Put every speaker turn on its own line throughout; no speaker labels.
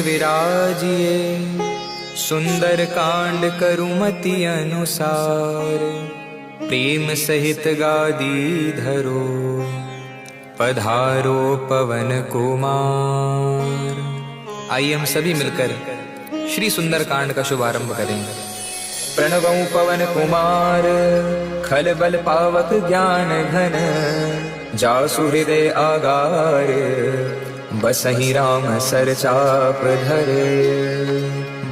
विराजिए, सुंदर कांड करुमति अनुसार। प्रेम सहित गादी धरो, पधारो पवन कुमार। आइए हम सभी मिलकर श्री सुंदर कांड का शुभारंभ करेंगे। प्रणवं पवन कुमार, खल बल पावक ज्ञान घन, जासु हृदय आगार, बसहि राम सर चाप धरे।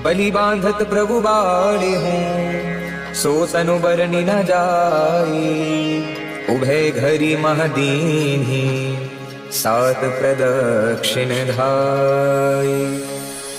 बलि बांधत प्रभु बाड़े हूँ, सो तनु बरनि न जाई। उभय घरी महदीन्ही, सात प्रदक्षिण धाई।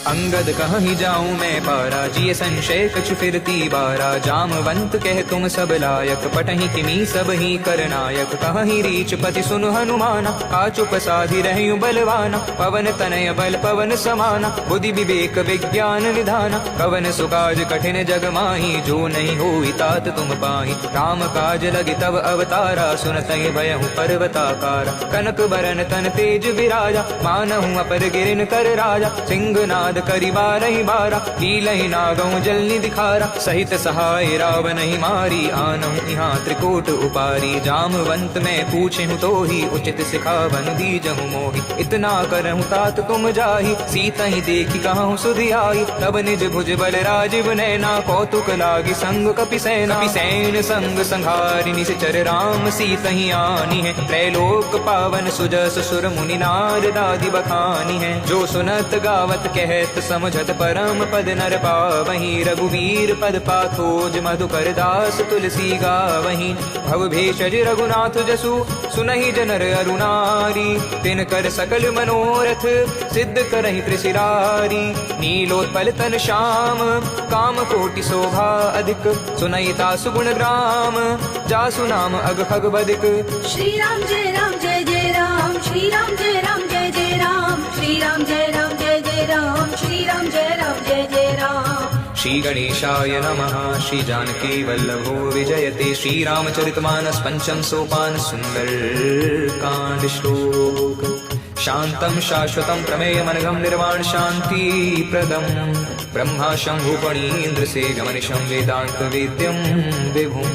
अंगद कहीं जाऊं मैं पारा, जिय संशय कछु फिरती बारा। जामवंत कह तुम सब लायक, पटहि किमी सब ही करनायक। कहीं रीच पति सुन हनुमाना, काचुप साधि रहयु बलवाना। पवन तनय बल पवन समाना, बुद्धि विवेक विज्ञान निधाना। कवन सुकाज कठिन जग माही, जो नहीं होई तात तुम पाही। राम काज लगे तब अवतारा, सुनतहि भयहु पर्वताकारा। कनक बरन तन तेज विराजा, मानहु अपर गिरिन कर राजा। सिंहनाद करि बारहि बारा, कीलहि नागौ जलनि दिखारा। सहित सहाय रावण ही मारी, आनहु यहाँ त्रिकोट उपारी। जामवंत मैं पूछहु तो ही, उचित सिखावन दीजहु मोहि। इतना करहु तात तुम जाहि, सीता ही देखी कहूँ सुधि आई। तब निज भुज बल राजीव नैना, कौतुक लागी संग कपिसेना। कपिसेन संग संहारि निश्चर, राम सीता ही आनी है। त्रैलोक पावन सुजस सुर मुनि नारद आदि बखानी है। जो सुनत गावत कह समझत परम पद नर पावहीं। रघुवीर पद पाथोज मधुकर दास तुलसी गावहीं। भव भेषज रघुनाथ जसु, सुनहि जनर अरुणारी। तिनकर सकल मनोरथ, सिद्ध करहि त्रिशिरारी। नीलोत्पल तन श्याम, काम कोटि शोभा अधिक। सुनहि तासु गुण ग्राम, जासु नाम अग खग बदिक।
श्री राम जय राम जय जय राम, श्री राम जय राम जय जय राम। श्री राम जय राम जय जय राम, श्री राम जय राम जय जय राम।
श्री गणेशाय नमः। श्री जानकी वल्लभो विजयते। श्री रामचरितमानस पंचम सोपान, सुंदर कांड श्लोक। शांतं शाश्वतं प्रमेयमनघं निर्वाण शांति प्रदं। ब्रह्मा शंभु फणीन्द्र सेव्यमनिशं वेदांत वेद्यं विभुं।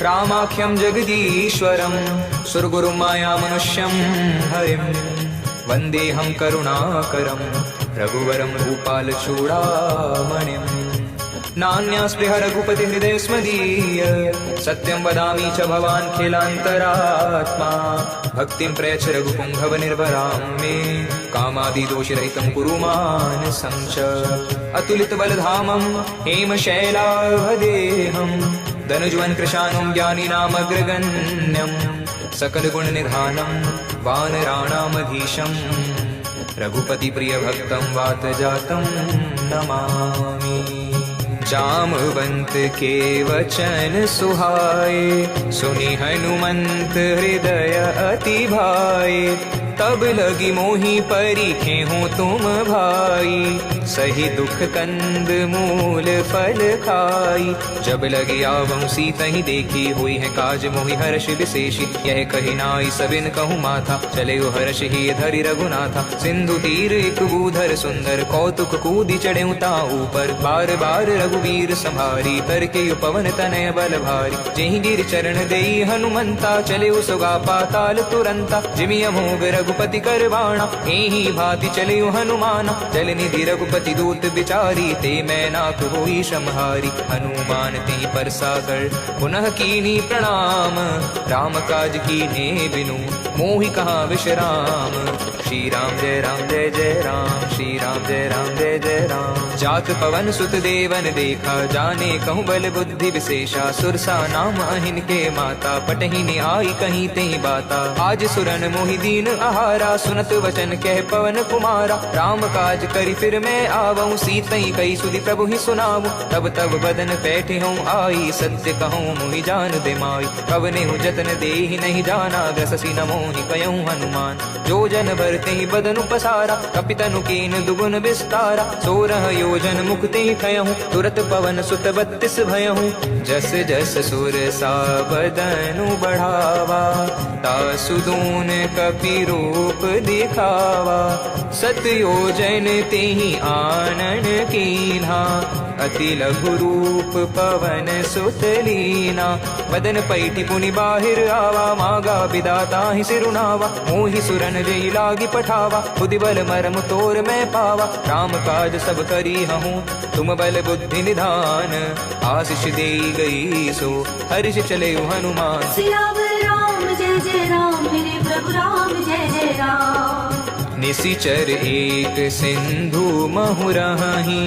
रामाख्यं जगदीश्वरं, सुरगुरुं माया मनुष्यं हरिं। वन्देऽहं करुणाकरं, रघुवरं भूपाल चूडामणिम्। नान्यास्पृह रघुपति हृदय स्मदीय, सत्यं वदामि च भवान् खिलान्तरात्मा। भक्तिं प्रयच्छ रघुपुङ्गव निर्भरां मे, कामादिदोषरहितं कुरु मानसं च। अतुलित बलधामं हेमशैलाभदेहं, धनुज्वन् कृशानं ज्ञानिनामग्रगण्यं। सकल गुण निधानं वानराणामधीशं, रघुपति प्रिय भक्तं वात जातं नमामि। जामवंत के वचन सुहाए, सुनि हनुमंत हृदय अति भाए। तब लगी मोहि परिखे हो तुम भाई, सही दुख कंद मूल फल खाई। जब लगी आवहु सीता ही देखी, हुई है काज मोहि हर्ष विशेषी। यह कही नाई सबिन कहूँ माथा, चले हर्ष ही धरि रघुनाथा। सिंधु तीर एक बूधर सुंदर, कौतुक कूदी चढ़े ता ऊपर। बार बार रघुवीर संभारी, करके पवन तनय बल भारी। जेहि गिर चरण देई हनुमंता, चले सुगा पाताल तुरंता। जिमि अमोघ रघुपति करवाणा, एहि भांति चले हनुमाना। जल निधि रघुपति दूत बिचारी, ते मैं नाथ होई समहारी। हनुमान ते पर सागर, पुनः कीनी प्रणाम। राम काज कीन्हे बिनु, मोहि कहाँ विश्राम। श्री राम जय जय राम, श्री राम जय जय राम। जात पवन सुत देवन देखा, जाने कहूँ बल बुद्धि विशेषा। सुरसा नाम अहिन के माता, पटहिन आई कहीं ते बाता। आज सुरन मोहि दीन आहारा, सुनत वचन कह पवन कुमारा। राम काज करी फिर मैं आवऊं, सीतई कई सुधि प्रभु ही सुनाऊं। तब तब बदन बैठे हूँ आई, सत्य कहूँ मुहि जान दे माई। पवने हूँ जतन दे ही नहीं जाना, ग्रससी न मोह मोहि कयऊँ हनुमान। जो जन भरते ही बदनु पसारा, कपितनु कीन दुगुन विस्तारा। 16 योजन मुख ते थयहूँ, तुरत पवन सुत 32 भयहूँ। जस जस सुर सा बदनु बढ़ावा, तासु दून कपि रूप दिखावा। 7 योजन तेहि आनन कीन्हा, अति लघु रूप पवन सुत लीना। बदन पैठी पुनि बाहिर आवा, मागा विदाता ही सिरुनावा। मोहि सुरन जई लागी पठावा, बुद्धि बल मरम तोर मैं पावा। राम काज सब करी हूँ, तुम बल बुद्धि निधान। आशीष दे गई सो हर्ष चले हनुमान।
सियावर राम जय जय राम, मेरे प्रभु राम जय जय राम।
निशिचर एक सिंधु महु रहहि,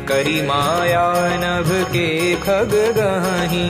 करी माया नभ के खग गहहि।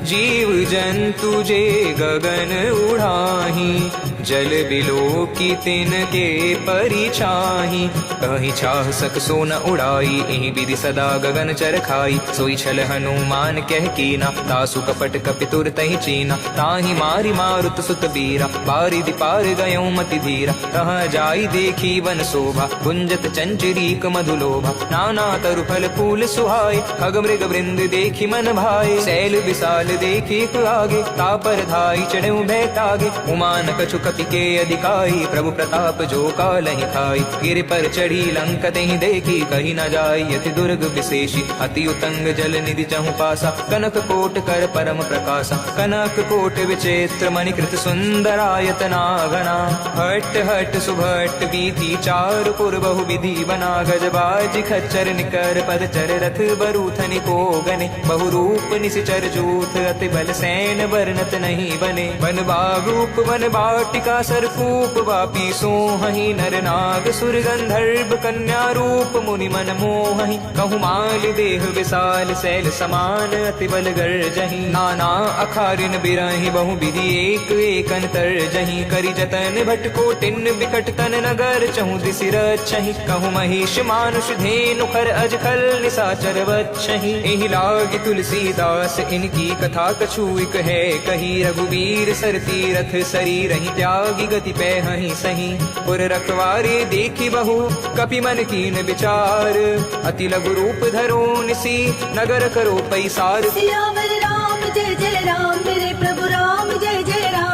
जीव जंतु जे गगन उड़ाहि, जल बिलो की तिन के परिछाहि। कहीं चाह सक सो न उड़ाई, एहि विधि सदा गगन चर खाई। सोई छल हनुमान कह कीना, तासु कपट कपि तुर तहि चीना। ताहि मारि मारुत सुत बीरा, बारिधि पार गयऊँ मति धीरा। तहाँ जाई देखी वन शोभा, गुंजत चंचरीक मधुलोभा। नाना तरु फल फूल सुहाए, खग मृग वृंद देखी मन भाए। शैल विशाल देखी आगे, तापर धाई चढ़ऊ बैठागे। उमान कछु कपि के अधिकाई, प्रभु प्रताप जो कालहि खाई। गिर पर चढ़ी लंक तेहि देखी, कही न जाई यति दुर्ग विशेषी। अति उतंग जल निधि चहु पासा, कनक कोट कर परम प्रकाशा। कनक कोट विचित्र मणिकृत सुंदरायतना घना। हट हट सुभट वीथि चारु पुर बहु विधि बना। गजबाज खच्चर निकर पदचर रथ बरूथनि को गने। बहु रूप निशिचर जूथ, अति बल सैन वर्णत नहीं बने। वन बागूप वन बाटिका सरकूप, वापी सोहहि नर नाग सुर गंधर्व कन्या रूप। मुनि मन मोहहि कहु माल देह विशाल, शैल समान अति बल गर्जहि। नाना अखारिन बिरहि बहु विधि एक एक अंतर जहि। करि जतन भट कोटिन विकट तन नगर, चहु दिसि रक्षहि। कहु महिष मानुष धेनु खर अज खल, निशाचर वक्षहि। एहि लागी तुलसीदास इनकी कथा कछु इक है कही। रघुवीर सर तीरथ शरीर ही, त्यागी गति पैहि सही। पुर रखवारे देखी बहु, कपि मन कीन विचार। अति लघु रूप धरो निसी, नगर करो पैसार।
सियावर राम जय जय राम, मेरे प्रभु राम जय जय राम।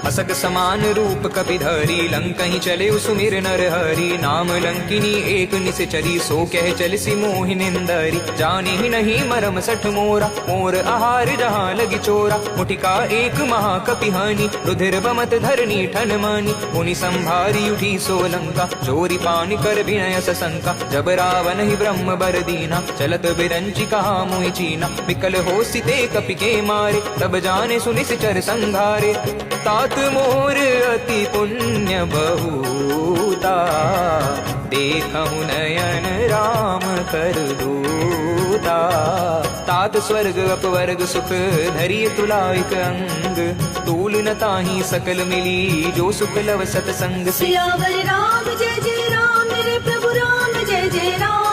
असक समान रूप कपि धरी, लंकहि चले सुमिर नर हरि। नाम लंकिनी एक निशचरी, सो कह चलसी मोहि निंदरी। जाने ही नहीं मरम सठ मोरा, मोर आहार जहाँ लगी चोरा। मुठिका एक महाकपि हानि, रुधिर बमत धरनी ठन मानी। पुनि संभारी उठी सो लंका, चोरी पानी कर विनय सशंका। जब रावण ही ब्रह्म बर दीना, चलत बिरंची कहा मोहि चीना। विकल हो सिते कपि के मारे, तब जाने सुनिश्चर संघारे। तात मोर अति पुण्य बहुता, देखहु नयन राम कर दूता। तात स्वर्ग अपवर्ग सुख, धरिय तुलाइक अंग। तूल न ताहि सकल मिली, जो सुख लव सतसंग।
सियावर राम जय जय राम, मेरे प्रभु राम जय जय राम।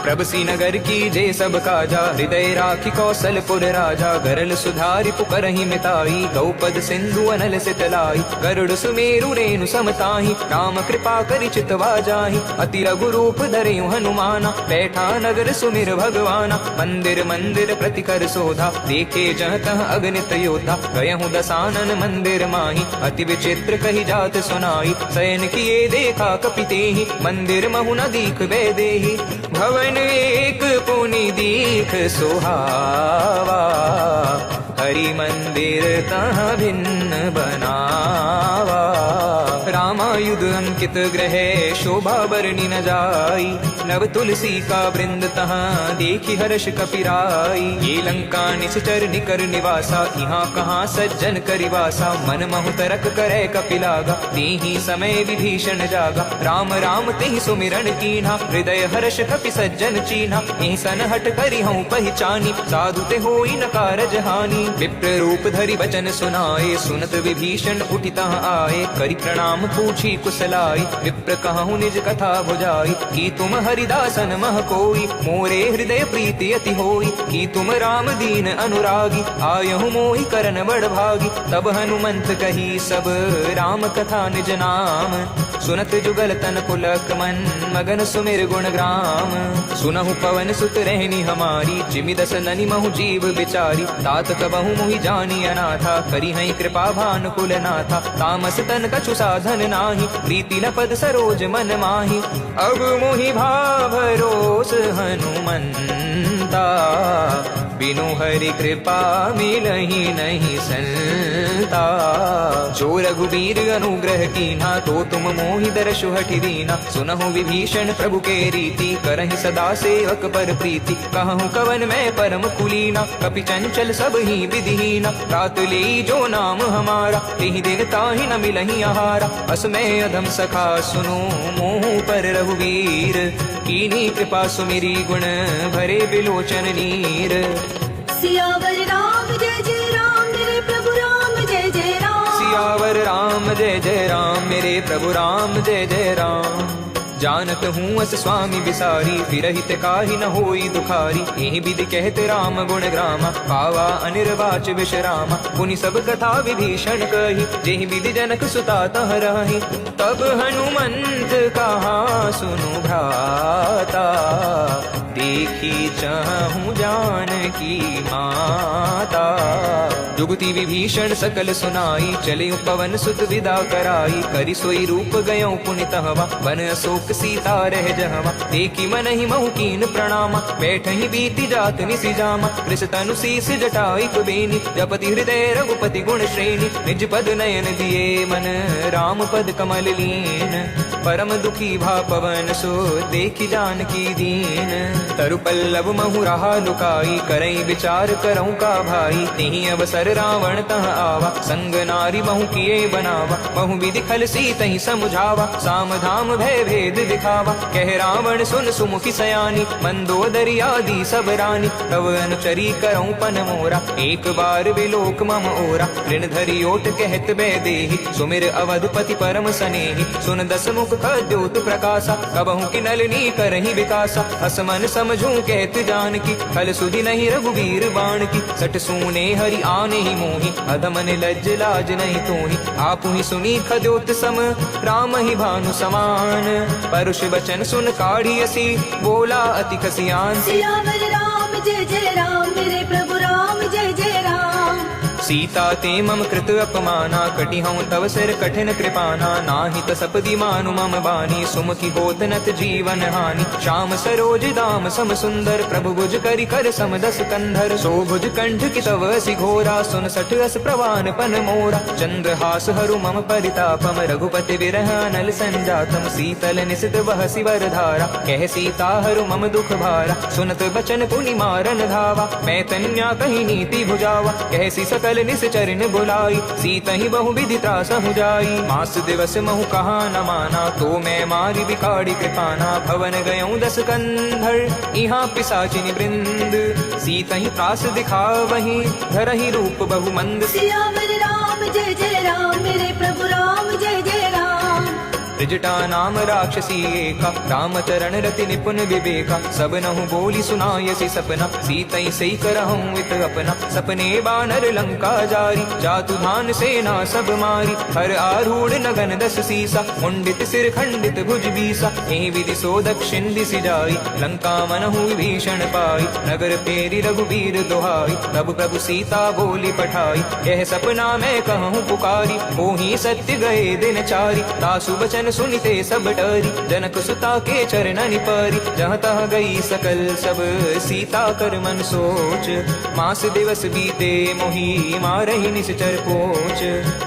प्रभसी नगर की जय सब काजा, हृदय राखी कौशलपुर राजा। गरल सुधारि पुकरहि मिताई, गौपद सिंधु अनल सितलाई। गरुड़ सुमेरु रेणु समताहि, राम कृपा करि चितवा जाहि। अति रघु रूप धरयु हनुमाना, बैठा नगर सुमिर भगवाना। मंदिर मंदिर प्रति कर शोधा, देखे जह तह अगणित योद्धा। गयहु दसानन मंदिर माहि, अति विचित्र कही जात सुनाई। शयन किए देखा कपि तेहि, मंदिर महु न दीख वैदेहि। भवन एक पुनि दीख सुहावा, हरि मंदिर तहाँ भिन्न बनावा। रामायुध अंकित ग्रह, शोभा बरनी न जाई। नव तुलसी का वृंद तहाँ, देखी हर्ष कपिराई। ये लंका निश्चर निकर निवासा, यहाँ कहाँ सज्जन करिवासा। मन महु तरक करे कपिलागा, तेहि समय विभीषण जागा। राम राम तेहि सुमिरन कीन्हा, हृदय हर्ष कपि सज्जन चीन्हा। ऐसन हट करि हूँ पहचानी, साधु ते होई न कारज हानि। विप्र रूप धरि वचन सुनाए, सुनत विभीषण उठि तहाँ आए। करि प्रणाम नाम पूछी कुशलाई, विप्र कहूँ निज कथा बुझाई। कि तुम हरिदासन मह कोई, मोरे हृदय प्रीति अति होई। कि तुम राम दीन अनुरागी, आयहु मोहि करन बड़ भागी। तब हनुमंत कही सब राम कथा निज नाम, सुनत जुगल तन पुलक मन, मगन सुमिर गुण ग्राम। सुनहु पवन सुत रहनी हमारी, जिमि दस ननि महु जीव बिचारी। तात कबहु मोहि जानी अनाथा, करी हई कृपा भानुकुल नाथा। तामस तन कछु साधन नाही, प्रीति न पद सरोज मन माही। अब मोहि भाभरोस हनुमंता, बिनु हरि कृपा मिलहि नहीं संता। जो रघुबीर अनुग्रह कीन्हा, तो तुम मोहि दर्शु हठि दीना। सुनहु विभीषण प्रभु के रीति, करहि सदा सेवक पर प्रीति। कहूँ कवन मैं परम कुलीना, कपि चंचल सब ही विधिहीना। रात लेई जो नाम हमारा, तेहि दिन ताहि न मिलहि आहारा। अस मैं अधम सखा सुनो, मोह पर रघुवीर। कीन्ही कृपा सुमिरी, गुण भरे बिलोचन नीर।
सियावर राम जय जय राम, मेरे प्रभु राम जय जय राम।
सियावर राम जय जय राम, मेरे प्रभु राम जय जय राम। जानत हूँ अस स्वामी बिसारी, विरहित काहि न होई दुखारी। एहि विधि कहते राम गुण ग्रामा, पावा अनिर्वाच विश्रामा। पुनि सब कथा विभीषण कही, जेहि विधि जनक सुता तह रही। तब हनुमंत कहा सुनु भ्राता, देखी चाहूं जानकी माता। जुगति विभीषण सकल सुनाई, चले पवन सुत विदा कराई। करि सोई रूप गयो पुनि तहवा, बन अशोक सीता रह जहवा। देखी मन ही महु कीन प्रणामा, बैठहि बीती जात निसि जामा। कृष तनु शीस जटाई कुबेनी, जपति हृदय रघुपति गुण श्रेणी। निज पद नयन दिए मन, राम पद कमल लीन। परम दुखी भा पवन सो, देखी जानकी दीन। तरु पल्लव महु रहा लुकाई, करई विचार करऊं का भाई। तिहि अवसर रावण तह आवा, संग नारी महु किए बनावा। महु विधि खल सीतहि समुझावा, साम धाम भय भेद दिखावा। कह रावण सुन सुमुखी सयानी, मंदोदरी आदि सब रानी। तव अनुचरी करऊं पन मोरा, एक बार विलोक मम ओरा। ऋण धरि ओट कहत बै देहि, सुमिर अवधपति परम सनेहि। सुन दस मुख खद्योत प्रकाशा, कबहु कि नलिनी करहि विकासा। हस मन समझूं कहत जानकी, खल सुधि नहीं रघुबीर बाण की। सट सूने हरि आने ही मोहि, अधमन लज्ज लाज नहीं तोहि। आपु ही सुनी खद्योत सम, राम ही भानु समान। परुष वचन सुन काढ़ियसी, बोला अति खसियान।
सियावर राम जय जय राम, मेरे प्रभु राम जय जय राम।
सीता ते मम कृत अपमाना, कटि हूँ तव सिर कठिन कृपाना। नाहि त सपदि मानु मम बानी, सुमुखी होत नत जीवन हानि। श्याम सरोज दाम सम सुंदर, प्रभु भुज करि कर सम दस कंधर। सो भुज कंठ की तव सि घोरा, सुन सठ अस प्रवान पन मोरा। चंद्रहास हरु मम परितापम, रघुपति विरह अनल संजातम। शीतल निसित बहसि वरधारा, कह सीता हरु मम दुख भारा। सुनत बचन पुनि मारन धावा, मैं तन्या कही नीति भुजावा। कहसी सकल निश्चरण बुलाई, सीतहि बहु विधि त्रासहु जाई। मास दिवस महु कहा न माना, तो मैं मारी बिकाड़ी कृपाना। भवन गयऊं दस कंधर, इहाँ पिशाचिनी वृंद। सीतहि त्रास दिखावहि, धरहि रूप बहु मंद।
सियावर राम जय जय राम, मेरे प्रभु राम जय जय राम।
त्रिजटा नाम राक्षसी एका, राम चरण रति निपुण विवेका। सब नहु बोली सुनायसी सपना, सीतई सही करहूं इत अपना। सपने बानर लंका जारी, जातु धान सेना सब मारी। हर आरूढ़ नगन दस सीसा, मुंडित सिर खंडित भुज बीसा। एहि विधि सो दक्षिण दिशि जाई, लंका मनहु विभीषण पाई। नगर फेरी रघुबीर दुहाई, तब प्रभु सीता बोली पठाई। यह सपना मैं कहूँ पुकारी, होहि सत्य गए दिन चारी। तासु वचन सुनिते सब डरी, जनक सुता के चरणनि परी। जहाँ तहाँ गई सकल सब, सीता कर मन सोच। मास दिवस बीते मोहि, मारहि निश्चर कोच।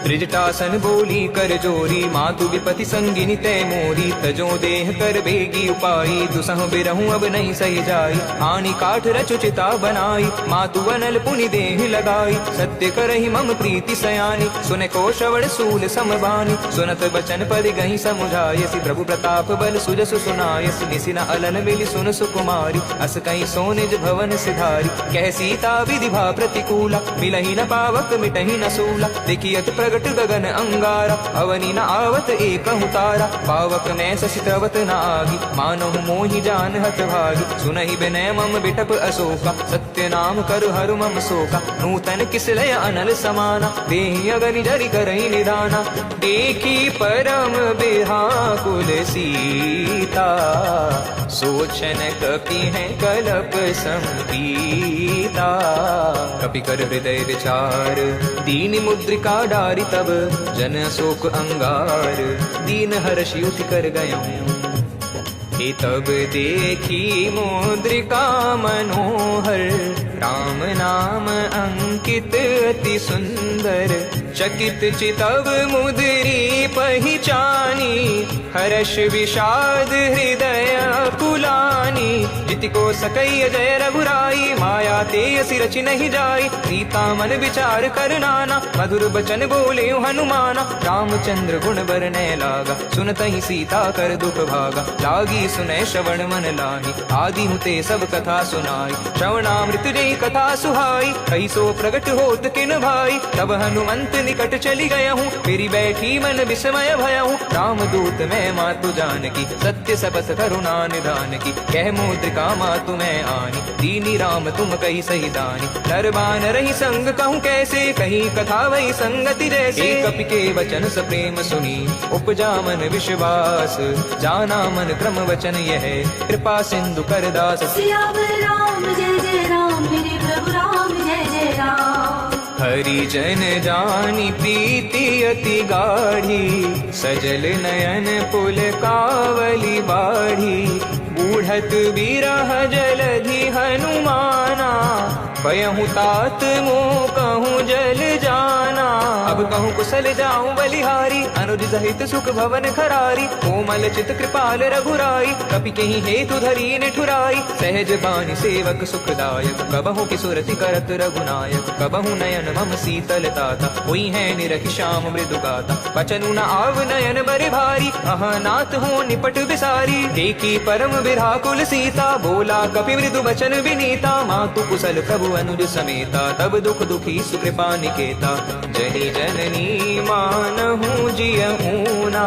त्रिजटासन बोली कर जोरी, मातु विपति संगिनी तै मोरी। तजो देह कर बेगी उपाई, दुसह बिरहूं अब नहीं सही जाई। हानि काठ रचुचिता बनाई, मातु अनल पुनि देह लगाई। सत्य करहि मम प्रीति सयानी, सुन को श्रवण सूल समबानी। सुनत बचन पद गही सम समुझायसि प्रभु प्रताप बल सुजसु सुनायसि निसि न अलन मिलि सुन सुकुमारी अस कहीं सो निज भवन सिधारी कह सीता विधि भा प्रतिकूला मिलहि न पावक मिटहि न सूला देखियत प्रगट गगन अंगारा अवनि न आवत एकहु तारा पावक मैं शशि तवत न आगी मानहु मोहि जान हत भागी सुनहि बिनय मम बिटप अशोका सत्य नाम करु हरु मम शोका नूतन किसलय अनल समाना देहि अगनि जरि करहि निधाना देखी परम बिहाकुल सीता सोचन कपि है कलप संपीता कपि कर हृदय विचार दीन मुद्रिका डारि तब जन शोक अंगार दीन हर्षि उठि कर गयऊँ हे तब देखी मुद्रिका मनोहर राम नाम अंकित अति सुंदर चकित चितव मुद्री पहिचानी हर्ष विषाद हृदय कुलानी जिति को सकई जय रघुराई माया ते असि रचि नहीं जाई सीता मन विचार कर नाना मधुर बचन बोले हनुमाना रामचंद्र गुण बरने लागा सुनतहि सीता कर दुख भागा लागी सुने श्रवण मन लाही आदि हुते सब कथा सुनाई श्रवणामृत जय कथा सुहाई कैसो प्रगट होत किन भाई तब हनुमंत निकट चली गया हूँ मेरी बैठी मन विस्मय भया हूँ राम दूत मैं मातु जानकी सत्य सपथ करुणा निधान की कह मुद्रिका मातु मैं आनी दीनी राम तुम कही सही दानी नरबान रही संग कहूँ कैसे कहीं कथा वही संगति जैसे कपि के वचन स प्रेम सुनी उपजा मन विश्वास जाना मन क्रम वचन यह कृपा सिंधु कर दास
सियावर राम जय राम मेरे प्रभु राम जय राम
हरि जन जानी प्रीति अति गाढ़ी सजल नयन पुल कावली बाढ़ी बूढ़त बिरह जलधि हनुमाना भयहु तात मोह कहूँ जल जाना अब कहूँ कुशल जाऊँ बलिहारी अनुज सहित सुख भवन खरारी कोमल चित कृपाल रघुराई कपि कहीं हेतु धरी निठुराई सहज बानी सेवक सुखदायक कबहु की सुरति करत रघुनायक कबहु नयन मम शीतलताता हुई है निरखि श्याम मृदु गाता बचनु न आव नयन बरे भारी अहनाथ हो निपट बिसारी देखी परम विराकुल सीता बोला कपि मृदु बचन विनीता मातु कुशल प्रभु अनुज समेता तब दुख दुखी सुकृपा निकेता जनि जननी मानहु जियऊना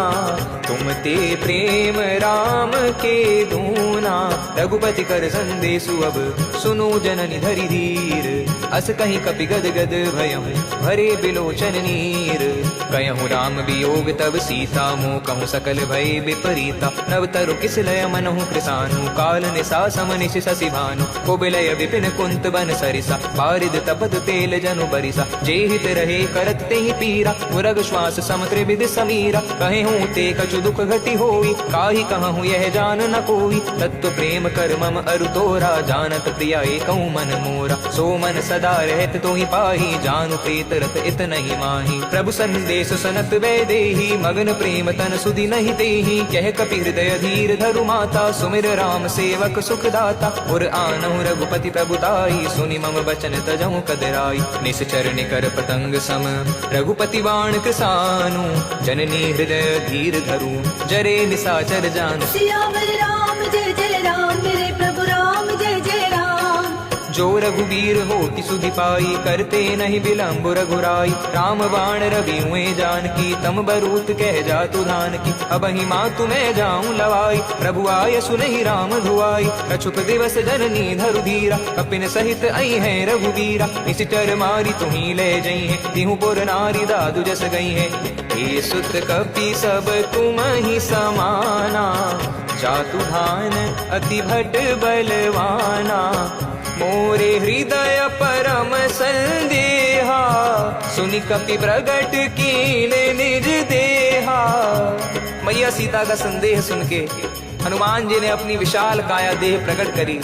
तुम ते प्रेम राम के दूना रघुपति कर संदेशु अब सुनो जननी धरि धीर अस कहीं कपि गद गद भयहु भरे बिलोचन नीर कहूँ राम वियोग तब सीता मोह कहूँ सकल भय विपरीता नव तरु किस लय मनहु कृसानु काल निशा समनिश शशि भानु कुबिलय विपिन कुंत बन सरिसा बारिद तपत तेल जनु बरिसा जे हित रहे करत ते ही पीरा मुरग श्वास समत्र विद समीरा कहे हूँ ते कछु दुख घटी होई काहि कहूँ यह जान न कोई तत्व प्रेम कर मम अरु तोरा जानत प्रिया एकहु मन मोरा सो मन सदा रहत तो ही पाही जानु प्रीत रत इत नहीं माही प्रभु संदेश सनत वैदेही मगन प्रेम तन सुधि नहीं देही कह कपि हृदय धीर धरु माता सुमिर राम सेवक सुखदाता और आनहु रघुपति प्रभुताई सुनि मम बचन तजहु कदराई निश्चर निकर पतंग सम रघुपति बाण कृसानु जननी हृदय धीर धरु जरे निशाचर जान
सियावर राम जय राम मेरे प्रभु राम जय राम
जो रघुवीर होति सुधि पाई करते नहीं विलंब रघुराई राम बाण रवि हुए जानकी तम बरूत कह जातु धान की अब ही माँ तुम्हें जाऊं लवाई प्रभु आय सुनहि राम धुआई कछुक दिवस जननी धरु धीरा कपिन सहित आई है रघुवीरा निश्चर मारी तुम्ही ले जई है तिहु पुर नारी दादु जस गई है हे सुत कपि सब तुम ही समाना जातु धान अति भट बलवाना मोरे हृदय परम संदेहा सुनि कपि प्रगट कीन निज देहा। मैया सीता का संदेह सुन के हनुमान जी ने अपनी विशाल काया देह प्रकट करी।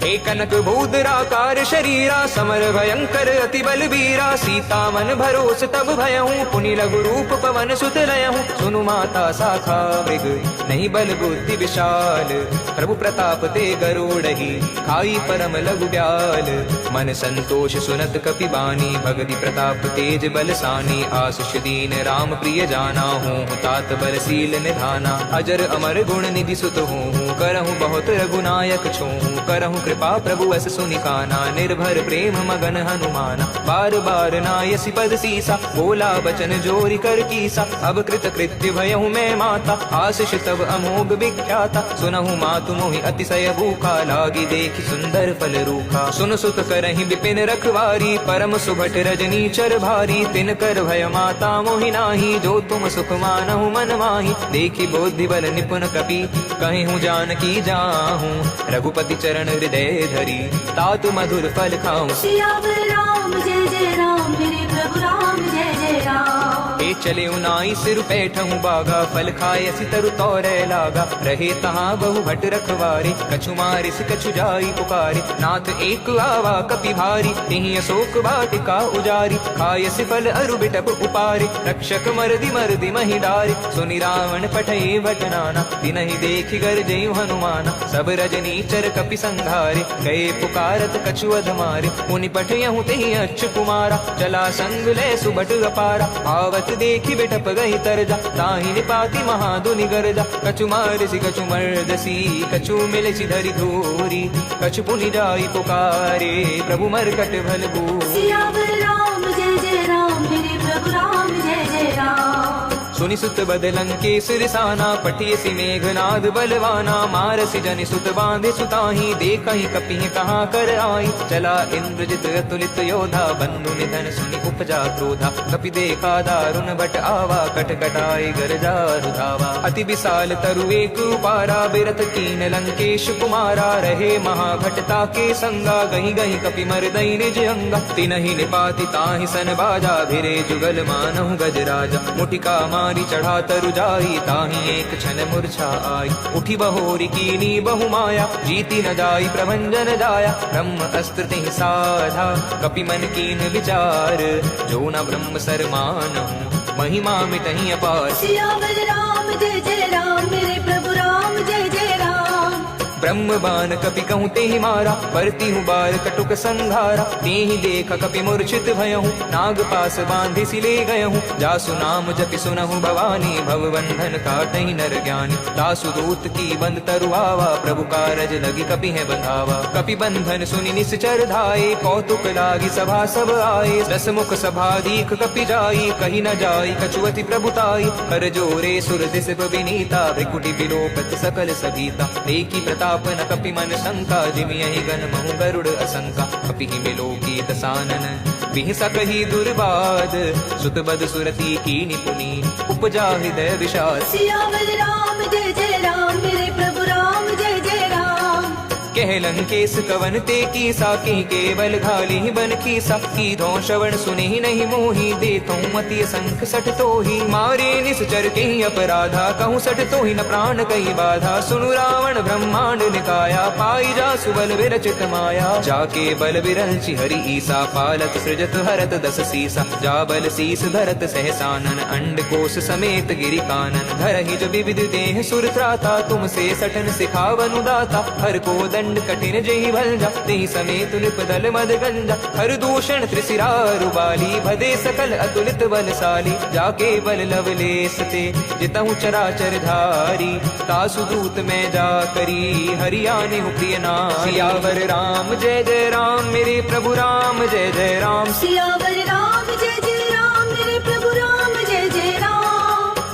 हे कनक भूधराकार शरीरा समर भयंकर अति बलबीरा सीता मन भरोस तब भयहूँ पुनि लघु रूप पवन सुत लयहूँ सुनु माता शाखा मृग नहीं बल बुद्धि विशाल प्रभु प्रताप ते गरुड़हि खाई परम लघु ब्याल मन संतोष सुनत कपि बानी भगति प्रताप तेज बलसानी आशीष दीन राम प्रिय जाना हूँ तात बलशील निधाना अजर अमर गुण निधि सुत हूँ करहूँ बहुत रघुनायक छूँ करहूँ कृपा प्रभु अस सुनिकाना निर्भर प्रेम मगन हनुमाना बार बार नायसी पद सीसा बोला बचन जोरी कर कीसा अब कृत कृत्य भयहूँ मैं माता आशीष तब अमोघ विख्याता सुनहु मातु मोहि अतिशय भूखा लागी देखि सुंदर फल रूखा सुन सुत करहि विपिन रखवारी परम सुभट रजनी चर भारी तिन कर भय माता मोहि नाही जो तुम सुख मानहु मन माही देखि बुद्धि बल निपुण कपि कहिहु जानकी जाहूँ रघुपति चरण हृदय धरी तातु मधुर फल खाऊं
सियावर राम जय राम मेरे प्रभु राम जय राम
हे चले उनाई सिर पैठहूँ बागा फल खाए असी तरु तौरे लागा रहे तहाँ बहु भट रखवारे कछु मारिस कछु जाई पुकारे नाथ एक आवा कपि भारी तिहि अशोक वाटिका उजारी खायसि फल अरु बिटप उपारे रक्षक मर्दि महि डारे सुनि रावण पठये भटनाना तिनहि देखि गरजयु हनुमाना सब रजनी चर कपि संघारे गए पुकारत कछु अध मारे मुनि पठयहु तिहि अच्छ कुमारा चला संग ले सुबट अपारा आवत देखि बिटप गई तरजा ताहि निपाति महादुनि गरजा कछु मारसी कछु मर्दसी कछु मिलसी धरि धूरी कछु पुनि जाई पुकारे प्रभु मरकट भल भूरी
सियावर राम जय राम मेरे प्रभु राम जय राम
सुनि सुत बदलं के सिरसाना पठियसि मेघनाद बलवाना मारसि जनि सुत बांधे सुताही देखहि कपिहि कहाँ कर आई चला इंद्रजित अतुलित योधा बंधु निधन सुनि उपजा क्रोधा कपि देखा दारुण बट आवा कट कटाई गरजा रुधावा अति विशाल तरु एक उपारा बिरत कीन लंकेश कुमारा रहे महाघटता के संगा गही गही कपि मरदई निज अंगा तिनहि निपाति ताहि सन बाजा भिरे जुगल मानहु गजराजा मुटिका मारी चढ़ा तरु जाई ताहि एक क्षण मूर्छा आई उठी बहोरी कीनी बहु माया जीती न जाई प्रभंजन जाया ब्रह्म अस्त्र तिहि साधा कपि मन कीन विचार जो न ब्रह्म सर मानहु महिमा मिटहि अपार
सियावर राम जय राम मेरे प्रभु राम जय राम
ब्रह्म बाण कपि कहूँ तेहि मारा परती हूँ बार कटुक संघारा तेहि देख कपि मूर्छित भयहूँ नाग पास बांधि सिले गयहूँ जासु नाम जपि सुनहु भवानी भव बंधन काटहि नर ज्ञानी दासु दूत की बंद तरु आवा प्रभु कारज लगी कपि है बंधावा कपि बंधन सुनि निश्चर धाये कौतुक लागी सभा सब आए दस मुख सभा दीख कपि जाई कही न जाई कछुअति प्रभुताई कर जोरे सुर दिस विनीता भृकुटि विलोकत सकल सभीता देखी प्रताप न कपि मन शंका जिमियहि गण महु गरुड़ असंका कपि मिलो की दसानन विहि सकहि दुर्बाद सुत बद सुरति की निपुनी उपजा हृदय विषाद
सियावर राम जय राम मेरे प्रभु राम जय राम
कह लंकेश कवन ते की साकी केवल घाली बन की सकी धो श्रवण सुनि नहीं मोही देतो मति संख सठ तो ही मारे निश्चर के अपराधा कहूँ सठ तो ही न प्राण कही बाधा सुनु रावण ब्रह्मांड निकाया पाई जा सुबल विरचित माया जाके बल विरल हरि ईसा पालत सृजत हरत दस सीसा जा बल शीस धरत सहसानन अंड कोश समेत गिरि कानन धरहि जो विविध देह सुर त्राता तुमसे सठन सिखावनु दाता हर को दंड कठिन जही भल जा तेहि समेत निपदल मद गंजा हर दूषण त्रिशिरारु बाली भदे सकल अतुलित बलशाली जाके बल लवलेस ते जितहु चराचर धारी तासु दूत में जा करी हरियाणे प्रिय नाम सियावर राम जय राम मेरे प्रभु राम जय राम
सियावर राम जय राम मेरे प्रभु राम जय राम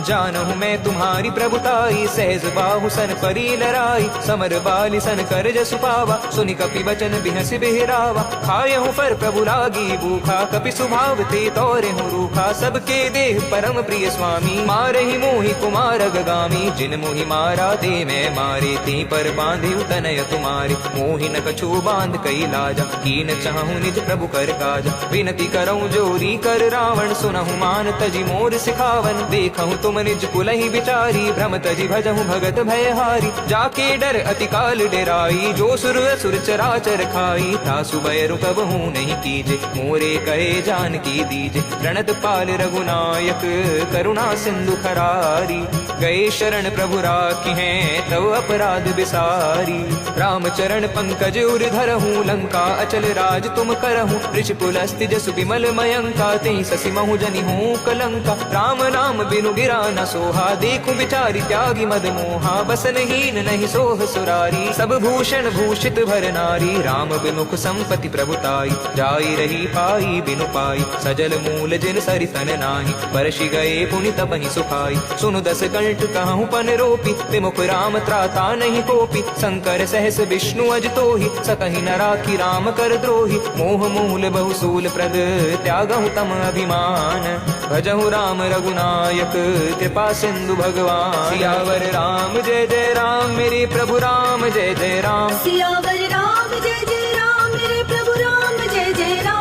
जानहु मैं तुम्हारी प्रभुताई सहज बाहु सन परी लराई समर बाली सन कर जसु पावा सुनि कपि बचन बिहसि बिहरावा खायहु पर प्रभु लागी भूखा कपि सुभाव ते तोरे हूँ रूखा सबके देह परम प्रिय स्वामी मारहि मोहि कुमार गगामी जिन मोहि मारा दे मैं मारे ते पर बांधे तनय तुम्हारे मोहि न कछु बांध कई लाजा कीन चाहूं निज प्रभु कर काजा विनती करऊं जोरी कर रावण सुनहु मान तजी मोर सिखावन देखहु तुम तुम निज कुलहि विचारी, भ्रम तजि भजहु भगत भयहारी। जाके डर अति काल डेराई, जो सुर असुर चराचर खाई। तासु बैरु कबहु नहीं कीजे, मोरे कहे जानकी दीजे। प्रणत पाल रघुनायक, करुणा सिंधु खरारी। गए शरण प्रभु राखी हैं, तव अपराध बिसारी। राम चरण पंकज उर धरहूँ, लंका अचल राज तुम करहूँ। ऋषिकुल अस्ति जसु विमल मयंका, तेहि ससि महु जनि हूँ कलंका। राम नाम बिनु गिरा न सोहा, देखूं बिचारी त्यागी मद मोहा। बसनहीन नहीं सोह सुरारी, सब भूषण भूषित भर नारी। राम बिमुख संपत्ति प्रभुताई, जाई रही पाई बिनु पाई। सजल मूल जिन सरितन नाही, बरषि गए पुनि तपहि सुखाई। सुनु दस कंठ कहूँ पन रोपी, विमुख राम त्राता नहीं कोपी। शंकर सहस विष्णु अज तोहि, सकहि न राखी राम कर द्रोही। मोह मूल बहु सूल प्रद, त्यागहु तम अभिमान। भजहु राम रघुनायक, कृपा सिंधु भगवान। सियावर राम जय जय राम, मेरे प्रभु राम जय जय राम।
सियावर राम जय राम, मेरे प्रभु राम जय जय राम।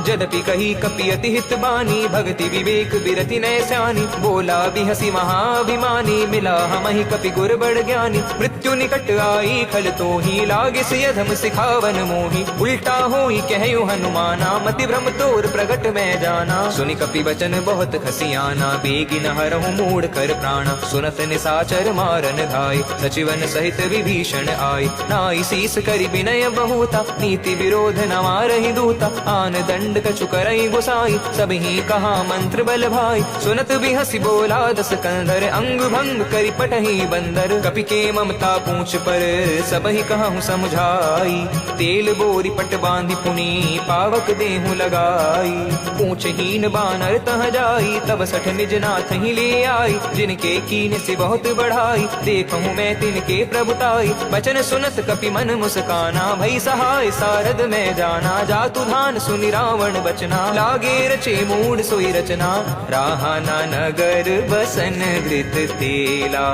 जदपि कही कपि अति हित बानी, भक्ति विवेक बिरति नय स्यानी। बोला बिहसी महाभिमानी, मिला हमहि कपि गुर बड़ ज्ञानी। मृत्यु निकट आई खल तोहि, लागे से अधम सिखावन मोहि। उल्टा होई कहयो हनुमाना, मति भ्रम तोर प्रगट में जाना। सुनि कपि वचन बहुत खसियाना, बेगी न हरहु मूढ़ कर प्राणा। सुनत निसाचर मारन धाय, सचिवन सहित विभीषण आय। नाई शीस करि विनय बहुता, नीति विरोध न मारहि दूता। आन दंड कछु करई गोसाई, सबहि कहा मंत्र बल भाई। सुनत बिहसी बोला दस कंधर, अंग भंग करि पटहि बंदर। कपि के ममता पूछ पर, सबहि कहूँ समझाई। तेल बोरी पट बांधि पुनि, पावक देहु लगाई। पूछहीन बानर तह जाई, तब सठ निज नाथ ही ले आई। जिनके कीन से बहुत बढ़ाई, देखूं मैं तिनके प्रभुताई। बचन सुनत कपि मन मुस्काना, भई सहाय सारद में जाना। जातु धान सुनि रावण बचना, लागे रचे मूड सोई रचना। राहाना नगर बसन घृत तेला,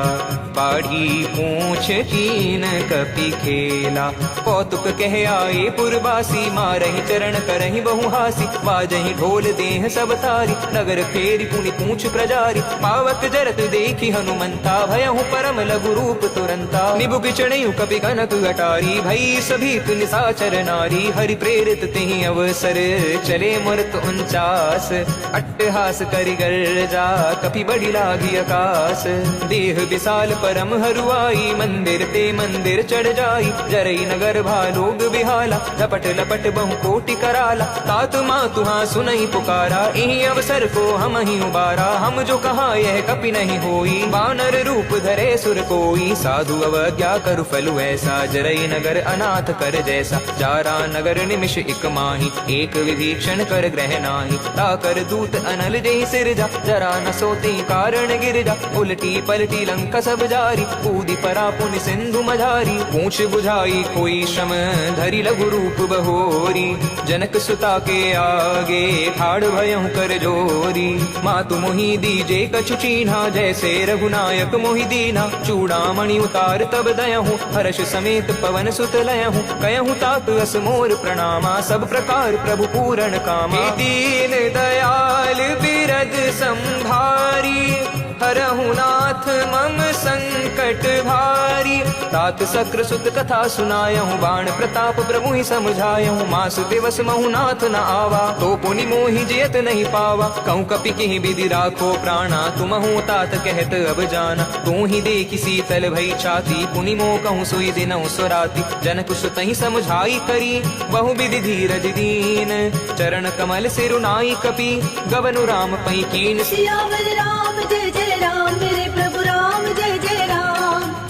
बाढ़ी पूछ कीन कपि खेला। कौतुक कह आए पुरवासी, मारहि चरण करहि बहु हासी। बाजहि ढोल देह सब तारी, नगर फेरी पुनि पूछ प्रजारी। पावक जरत देखी हनुमंता, भयहु परम लघु रूप तुरंता। निबुक चढ़यु कपि कनक अटारी, भई सभीत निसाचर नारी। हरि प्रेरित तेहि अवसर, चले मूर्त 49। अट्टहास करि गर्जा, कपि बड़ी लागी आकाश। देह विशाल परम हरुआई, मंदिर ते मंदिर चढ़ जाई। जरई नगर भालोग बिहाला, झपट लपट बहु कोटि कराला। तात मातु हाँ सुनई पुकारा, इहि अवसर को हम ही उबारा। हम जो कहा यह कपि नहीं होई, वानर रूप धरे सुर कोई। साधु अवज्ञा करु फलु ऐसा, जरई नगर अनाथ कर जैसा। जारा नगर निमिष इक माही, एक विभीषण कर ग्रह नाही। ताकर दूत अनल जहि सिरजा, जरा न सोती कारण गिरजा। उलटी पलटी लंका सब जारी, कूदी परा पुनि सिंधु मझारी। पूछ बुझाई कोई श्रम, धरि लघु रूप बहोरी। जनक सुता के आगे, ठाड़ भयहु कर जोरी। मातु मोहि दीजे कछु चीन्हा, जैसे रघुनायक मोहि दीना। चूड़ामणि उतार तब दयहु, हर्ष समेत पवन सुत लयहु। कयहु तात अस मोर प्रणामा, सब प्रकार प्रभु पूरण कामा। दीन दयाल बिरद संभारी, हरहु नाथ मम संकट भारी। तात सक्र सुत कथा सुनायहु, बाण प्रताप प्रभु ही समझायहु। मास दिवस महु नाथ न आवा, तो पुनि मोहि जियत नहीं पावा। कहूँ कपि किहि विधि राखो प्राणा, तुमहु तात कहत अब जाना। तू ही देखि शीतल भई छाती, पुनि मोह कहूँ सोई दिनहु स्वराती। जनक सुत ही समझाई करी, बहु विधि धीरज दीन। चरण कमल सिरुनाई कपि, गवनु राम पई कीन।
सियावर राम जय जय राम, मेरे प्रभु राम जय जय राम।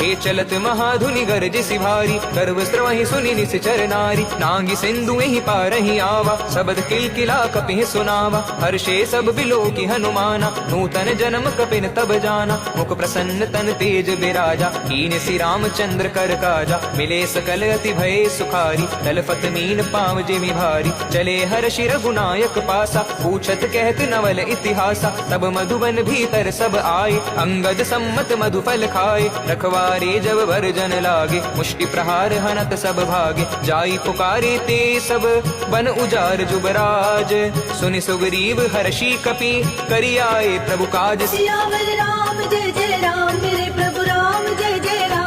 हे चलत महाधुनि गरजिसि भारी, गर्व स्रवहि सुनि निश्चर नारी। नांगी सिंधु एहि पारहि आवा, शबद किलकिला कपिहि सुनावा। हर्षे सब बिलोकि हनुमाना, नूतन जन्म कपिन तब जाना। मुख प्रसन्न तन तेज बिराजा, कीन सि रामचंद्र कर काजा। मिले सकल अति भय सुखारी, तलफत मीन पाँव जिमि भारी। चले हर्षि रघुनायक पासा, पूछत कहत नवल इतिहासा। तब मधुबन भीतर सब आए, अंगद सम्मत मधुफल खाए। रखवारे मारे जब वर्जन लागे, मुष्टि प्रहार हनत सब भागे, जाई पुकारे ते सब बन उजार जुबराज। सुनि सुग्रीव हर्षि कपि करि आए प्रभु काज।
सियावर राम जय जय राम, मेरे प्रभु राम जय जय राम।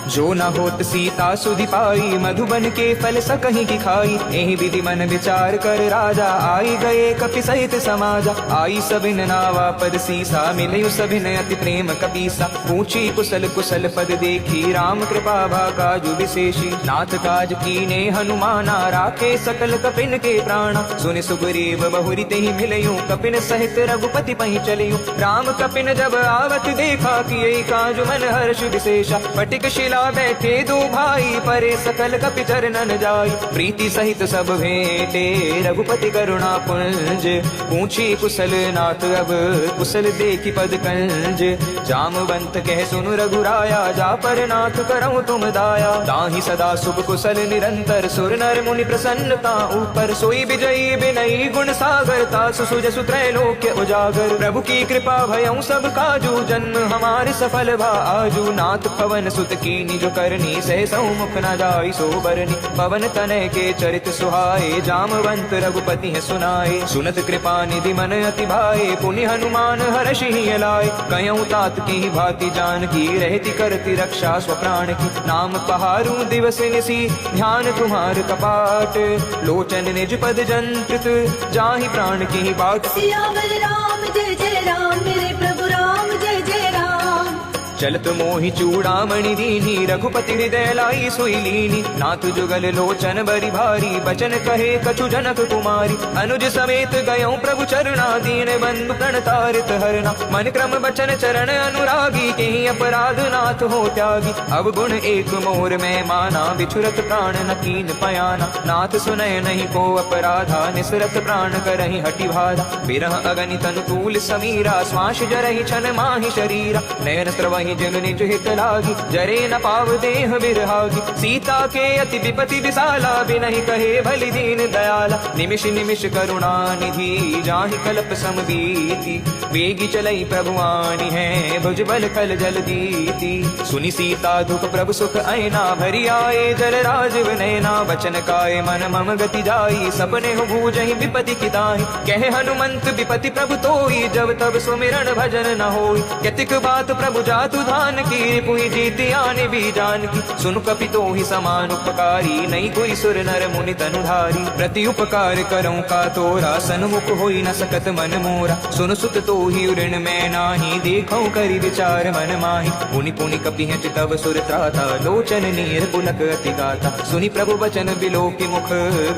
जो न होत सीता सुधि पाई, मधुबन के फल सकहीं की खाई। एहि विधि मन विचार कर राजा, आई गए कपि सहित समाजा। आई सबिन नावा पद सीसा, मिलयु सबिन अति प्रेम कपीसा। पूछी कुशल कुशल पद देखी, राम कृपा भाकाजु विशेषी। नाथ काज कीने हनुमाना, राखे सकल कपिन के प्राणा। सुनि सुग्रीव बहुरी तेहि मिलयु, कपिन सहित रघुपति पहि चलियु। राम कपिन जब आवत देखा, किए काजु मन हर्ष विशेषा। पटिक शिला बैठे दो भाई, परे सकल कपि चरणन जाई। प्रीति सहित सब भेंटे, रघुपति करुणा पुंज। पूछी कुशल नाथ अब, कुशल देखी पद कंज। जामवंत कह सुनु रघुराया, जा पर नाथ करऊं तुम दाया। ताहि सदा शुभ कुशल निरंतर, सुर नर मुनि प्रसन्नता ऊपर। सोई विजयी विनयी गुण सागर, तासु सुजसु त्रैलोक्य उजागर। प्रभु की कृपा भयऊं सब काजू, जन्म हमारे सफल भा आजू। नाथ पवन सुत की जो करनी, सहसौ मुख न जाई सो बरनी। पवन तनय के चरित सुहाए, जामवंत रघुपति है सुनाए। सुनत कृपा निधि मन अति भाए, पुनि हनुमान हर्षि ही लाए। कयऊं तात की भांति जानकी, रहती करती रक्षा स्वप्राण की। नाम पहारू दिवस निसी, ध्यान तुम्हार कपाट। लोचन निज पद जंत्रित, जाहि प्राण की बाट।
सियावर राम जय जय राम, मेरे प्रभु राम जय जय राम।
चलत मोहि चूड़ामणि दीनी, रघुपति हृदय लाई सोई लीनी। नाथ जुगल लोचन बरि भारी, बचन कहे कछु जनक कुमारी। अनुज समेत गयऊं प्रभु चरणा, दीन बंधु प्रणतारित हरना। मन क्रम बचन चरण अनुरागी, केहि अपराध नाथ हो त्यागी। अब गुण एक मोर में माना, बिछुरत प्राण न कीन पयाना। नाथ सुनय नहीं को अपराधा, निसरत प्राण करहि हटि बाधा। बिरह अगनि तनु तूल समीरा, श्वास जरहि छन माहि शरीरा। नयन स्रवहि जन निज हित लागी, जरे न पाव देह बिरहागी। सीता के अति विपति विशाला, बिनहि कहे भलि दीन दयाला। निमिष निमिष करुणा निधि, जाहि कल्प समबीति। वेगी चलई प्रभुआनी है, भुजबल खल जल दीति। सुनि सीता दुख प्रभु सुख ऐना, भरि आए जल राजीव नैना। बचन काय मन मम गति जाई, सपने हो भूजहि विपति किताहि। कहे हनुमंत विपति प्रभु तोई, जब तब सुमिरन भजन न होई। केतिक बात प्रभु जातु धान की, पुहि जीति आने भी जान की। सुनु कपि तो ही समान उपकारी, नहीं कोई सुर नर मुनि तनुधारी। प्रति उपकार करऊं का तोरा, सन्मुख होई न सकत मन मोरा। सुनु सुत तो ही ऋण मैं नाही, देखऊं करि विचार मन माही। पुनि पुनि कपि हैं चितव सुर त्राता, लोचन नीर पुलक अति गाता। सुनि प्रभु बचन बिलोकि मुख,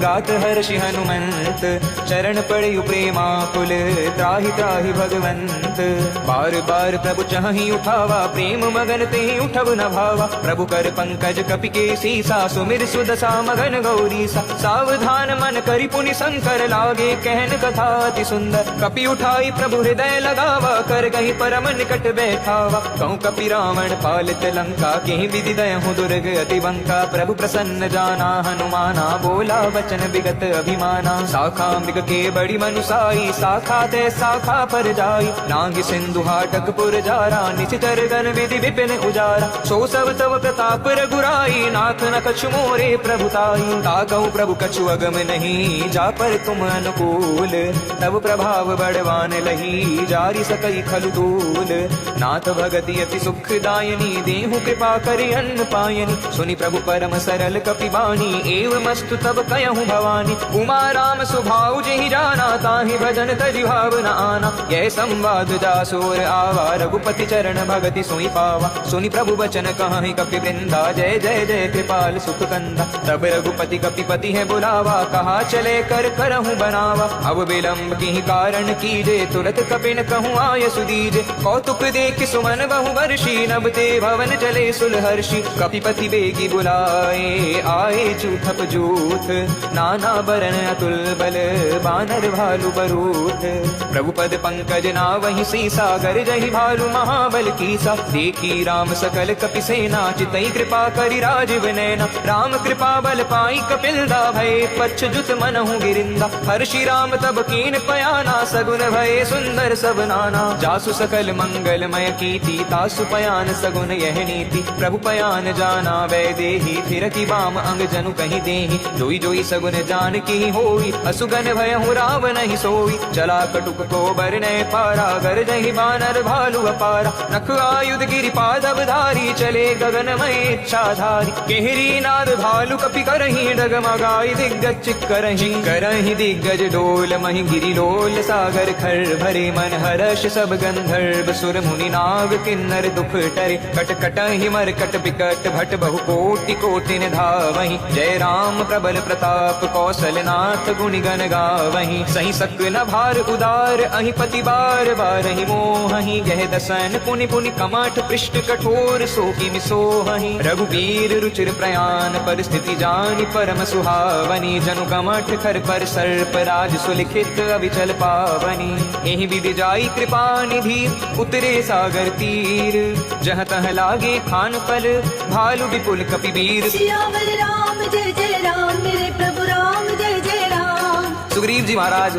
गात हर्षि हनुमंत। चरण पड़ेयु प्रेमाकुल, त्राहि त्राहि भगवंत। बार बार प्रभु चाहि उठावा, प्रेम मगन तेहि उठब न भावा। प्रभु कर पंकज कपि के सीसा, सुमिर सुदशा मगन गौरीसा। सावधान मन करि पुनि शंकर, लागे कहन कथा अति सुंदर। कपि उठाई प्रभु हृदय लगावा, कर गही परम निकट बैठावा। कहूँ कपि रावण पालित लंका, केहि विधि दयहु दुर्ग अति बंका। प्रभु प्रसन्न जाना हनुमाना, बोला वचन विगत अभिमाना। शाखा मृग के बड़ी मनुसाई, शाखा ते शाखा पर जाई। नाग सिंधु हाटक पुर जारा, निशिचर गन विधि विपिन उजारा। सो सब तव प्रताप रघुराई, नाथ न कछु मोरे प्रभुताई। ताकहु प्रभु कछु अगम नहीं, जा पर तुम अनुकूल। तब प्रभाव बड़वान लही, जारी सकई खलु तूल। नाथ भगति अति सुख दायनी, देहु कृपा करि अन्न पायनी। सुनि प्रभु परम सरल कपि बानी, एव मस्तु तब कयहु भवानी। उमा राम सुभाउ जेहि जाना, ताहि भजन तजि भाव न आना। यह संवाद जासोर आवा, रघुपति चरण भगति सोई पावा। सुनि प्रभु बचन कहाहि कपि वृंदा, जय जय जय कृपाल सुख कंदा। तब रघुपति कपिपति है बुलावा, कहा चले कर करहूँ बनावा। अब विलंब की कारण कीजे, तुरत कपिन कहूँ आय सुदीजे। कौतुक देख सुमन बहु वर्षी, नभ ते भवन चले सुलहर्षि। कपिपति बेगी बुलाए, आए चूथप जूथ। नाना बरन अतुल बल, बानर भालु बरूथ। प्रभु पद पंकज नावहि सीसा, गर जहि भालु महाबल कीसा। देखी राम सकल कपि सेना चितई कृपा करि राजीव नैना राम कृपा बल पाई कपिलदा भय पच्छ जुत मनहु गिरिंदा हर्षि राम तब कीन पयाना सगुन भय सुंदर सब नाना जासु सकल मंगलमय कीर्ति तासु पयान सगुन यह नीति प्रभु पयान जाना वैदेही फिर की बाम अंग जनु कहीं देही जोई जोई सगुन जान की होई असुगन भय हूँ राव नहीं सोई चला कटुक को बरने पारा गर जही बानर भालु अपारा नख आयुध गिरि पादव धारी चले गगनमय इच्छाधारी केहरी नाद भालु कपि करही डगमगाई दिग्गज करही दिग्गज डोल मही गिरि लोल सागर खर भरे मन हर्ष सब गंधर्व सुर मुनि नाग किन्नर दुख टरे कट कटहि मर कट बिकट भट बहु कोटि कोटिन धावहि जय राम प्रबल प्रताप कौशलनाथ गुणि गण गावहि सही सक न भार उदार अहि पति बार बारहि मोहहि गह दसन पुनि पुनि कमठ पृष्ठ कठोर सोकि मिसोहहि रघुवीर रुचिर प्रयान परिस्थिति जानि परम सुहावनी जनु कमठ खर पर सर्प राज सुलिखित अविचल पावनी एहि विधि जाई कृपा निधि उतरे सागर तीर जहाँ तह लागे खान पल भालु विपुल कपि वीर
सियावर राम जय जय राम मेरे प्रभु राम जय जय राम।
सुग्रीव जी महाराज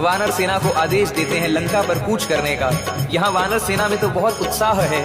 वानर सेना को आदेश देते हैं लंका पर कूच करने का। यहाँ वानर सेना में तो बहुत उत्साह है,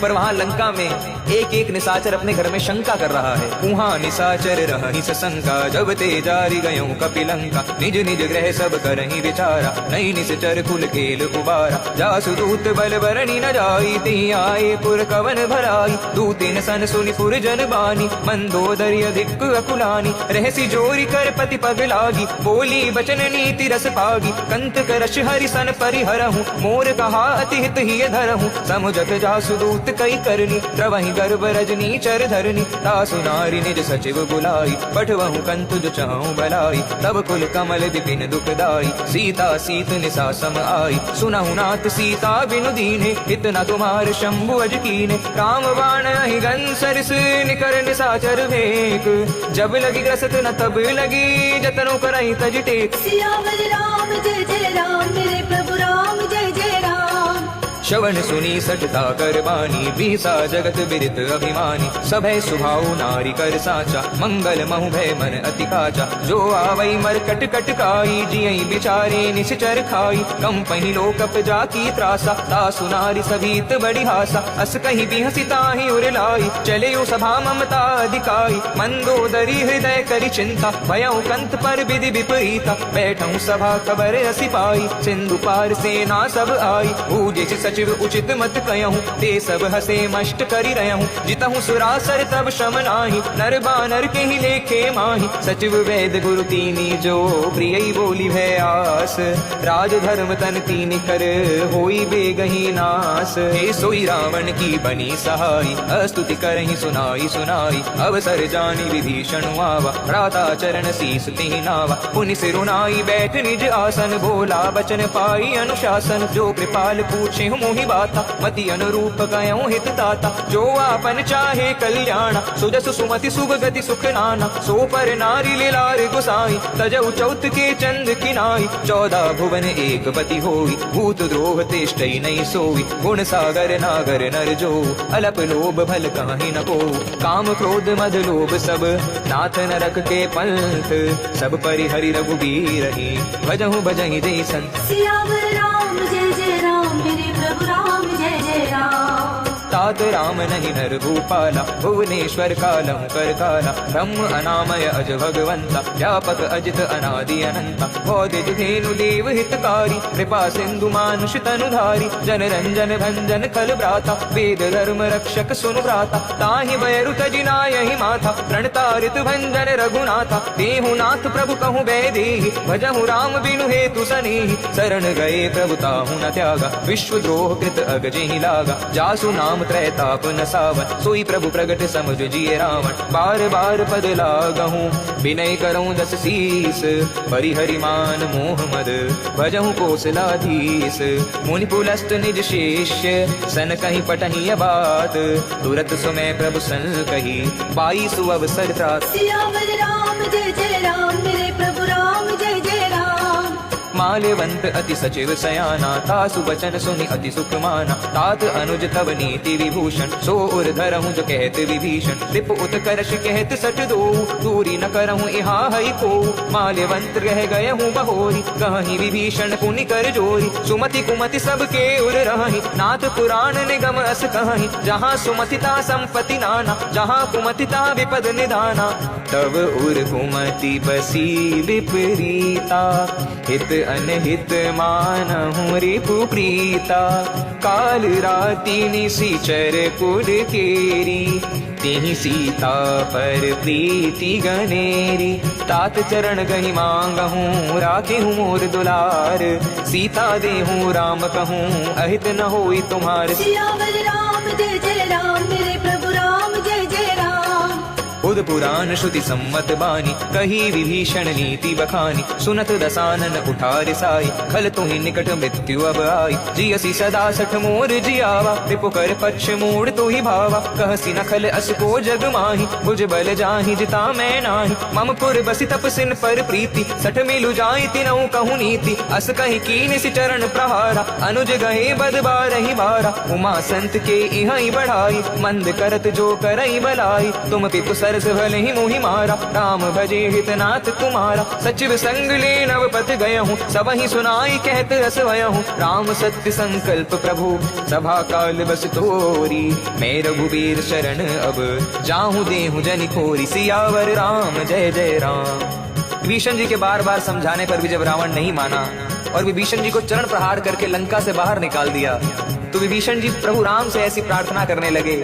पर वहाँ लंका में एक एक निशाचर अपने घर में शंका कर रहा है। उहाँ निशाचर रहनि सशंका जब ते जारी गयो कपिलंका निज निज ग्रह सब करहि विचारा नहीं निश्चर कुल खेल उबारा जासु दूत बल बरणी न जाई ती आए पुर कवन भराई दूतिन सन सुनि पुर जन बानी मंदोदरी अधिक अकुलानी रहसी जोरी कर पति पग लागी बोली बचन नीति रस पागी कंत करश हरि सन परिहरहूँ मोर कहा अति हित ही धरहूँ समुझत जासु दूत कई करनी त्रवहि गर्भ रजनी चर धरनी तासु नारी निज सचिव बुलाई पठवहु कंतु जो चाहूं बलाई तब कुल कमल विपिन दुखदाई सीता सीत निसा सम आई सुनहु नाथ सीता बिनु दीने इतना तुम्हार शंभु अज कीने राम बाण अहिगन सरस निकर निसाचर भेक जब लगी ग्रसत न तब लगी जतनो करहि तज टेक
सियावर राम जय जय राम मेरे प्रभु राम जय जय राम।
श्रवण सुनी सजता कर बानी बीसा जगत विदित अभिमानी सभय सुभाऊ नारी कर साचा मंगल महु भय मन अति काचा जो आवई मर कट कट काई जियई बिचारे निश्चर खाई कम पही लोकप जाकी त्रासा तासु नारी सभीत बड़ी हासा अस कहीं भी हसिताहि उर लाई चले सभा ममता अधिकाई मंदोदरी हृदय करि चिंता भयउ कंत पर विधि विपरीता बैठऊ सभा खबर असी पाई सिंधु पार सेना सब आई पूजे सचिव उचित मत कहूँ ते सब हसे मष्ट करी रहूँ जितहूँ सुरासर तब श्रम नाही नर बानर के ही लेखे माही सचिव वैद गुरु तीनी जो प्रिय बोली भय आस राज धर्म तन तीन कर होई बेगही नास हे सोई रावण की बनी सहाई अस्तुति करहि सुनाई सुनाई अवसर जानी विभीषण आवा प्राता चरण शीस तिहि नावा पुनि सिरुनाई बैठ निज आसन बोला बचन पाई अनुशासन जो कृपाल पूछे मोहि बाता मति अनुरूप गयो हित दाता जो आपन चाहे कल्याण सुजस सुमति शुभ गति सुख नाना सो पर नारी लीलार गुसाई तजउ चौथ के चंद किनाई 14 भुवन एक पति होई भूत द्रोह तेष्टई नहीं सोई गुण सागर नागर नर जो अलप लोभ भल काहि न को काम क्रोध मद लोभ सब नाथ नरक के पंथ सब परिहरि रघुबीर ही भजहु भजहि जय संत
सियावर राम जय जय राम मेरे प्रभु राम जय जय राम।
तात राम नहीं नर भूपाला भुवनेश्वर कालम कर काला ब्रह्म अनामय अज भगवंता व्यापक अजित अनादि अनंता भौदिक धेनु देव हितकारी कृपा सिंधु मानुष तनुधारी जन रंजन भंजन कल भ्राता वेद धर्म रक्षक सुनु भ्राता ताहि बैरु तजिनायहि माथा प्रणतारित भंजन रघुनाथा देहु नाथ प्रभु कहूँ वैदेही भजहु राम बिनु हेतु सनेही शरण गए प्रभु ताहु न त्यागा विश्व द्रोह कृत अग जेहि लागा जासु नाम त्रैताप न सावन सोई प्रभु प्रगट समुझ जिए रावण बार बार पद लागहूँ विनय करऊँ दस शीस परिहरि मान मोह मद भजहु कौशलाधीश मुनि पुलस्त निज शिष्य सन कहीं पटहि बात तुरत सुमय प्रभु सन कही पाई सुअवसर त्रात
सियावर राम जय जय राम मेरे प्रभु राम जय जय राम।
माल्यवंत अति सचिव सयाना, तासु बचन सुनि अति सुख माना। तात अनुज तब नीति विभूषण, सो उर धरहु जो कहत विभीषण। रिप उत करश कहत सठ दो, दूरी न करहु इहा हई को। माल्यवंत रह गए हूँ बहोरी, कहीं विभीषण पुनि कर जोरी। सुमति कुमति सबके उर रही, नाथ पुराण निगम अस कहीं। जहाँ सुमति ता संपत्ति नाना, जहाँ कुमति ता विपद निधाना। तब उर कुमति बसी विपरीता, हित अनहित मानहु रिपु प्रीता। काल राति निशिचर कुल केरी, तेहि सीता पर प्रीति गनेरी। तात चरण गहि मांगहूँ, राखेहूँ मोर दुलार। सीता देहूँ राम कहूँ, अहित न होई तुम्हार।
सियावर राम जय जय राम, मेरे प्रभु राम जय जय राम।
बुध पुराण श्रुति सम्मत बानी, कही विभीषण नीति बखानी। सुनत दसानन उठार साई, खल तुहि निकट मृत्यु अब आई। जियसी सदा सठ मोर जियावा, रिपु कर पक्ष मोड़ तुहि भावा। कहसी न खल अस को जग माही, भुज बल जाहि जिता मैं नाही। मम पुर बसि तपसिन पर प्रीति, सठ मिलु जाई तिनहु कहूँ नीति। अस कहि कीन सि चरण प्रहारा, अनुज गहे बद बारहि बारा। उमा संत के इहई बढ़ाई, मंद करत जो करई बलाई। तुम पितु सरस भले ही मोहि मारा, राम भजे हितनाथ तुम्हारा। सचिव संग ले नव पथ गय हूँ, सब ही सुनाई कहत रस भय हूँ। राम सत्य संकल्प प्रभु, सभा काल बस तोरी। मैं रघुबीर शरण अब, जाहूँ देहूँ जनि खोरी। सियावर राम जय जय राम। विभीषण जी के बार बार समझाने पर भी जब रावण नहीं माना और विभीषण जी को चरण प्रहार करके लंका से बाहर निकाल दिया, तो विभीषण जी प्रभु राम से ऐसी प्रार्थना करने लगे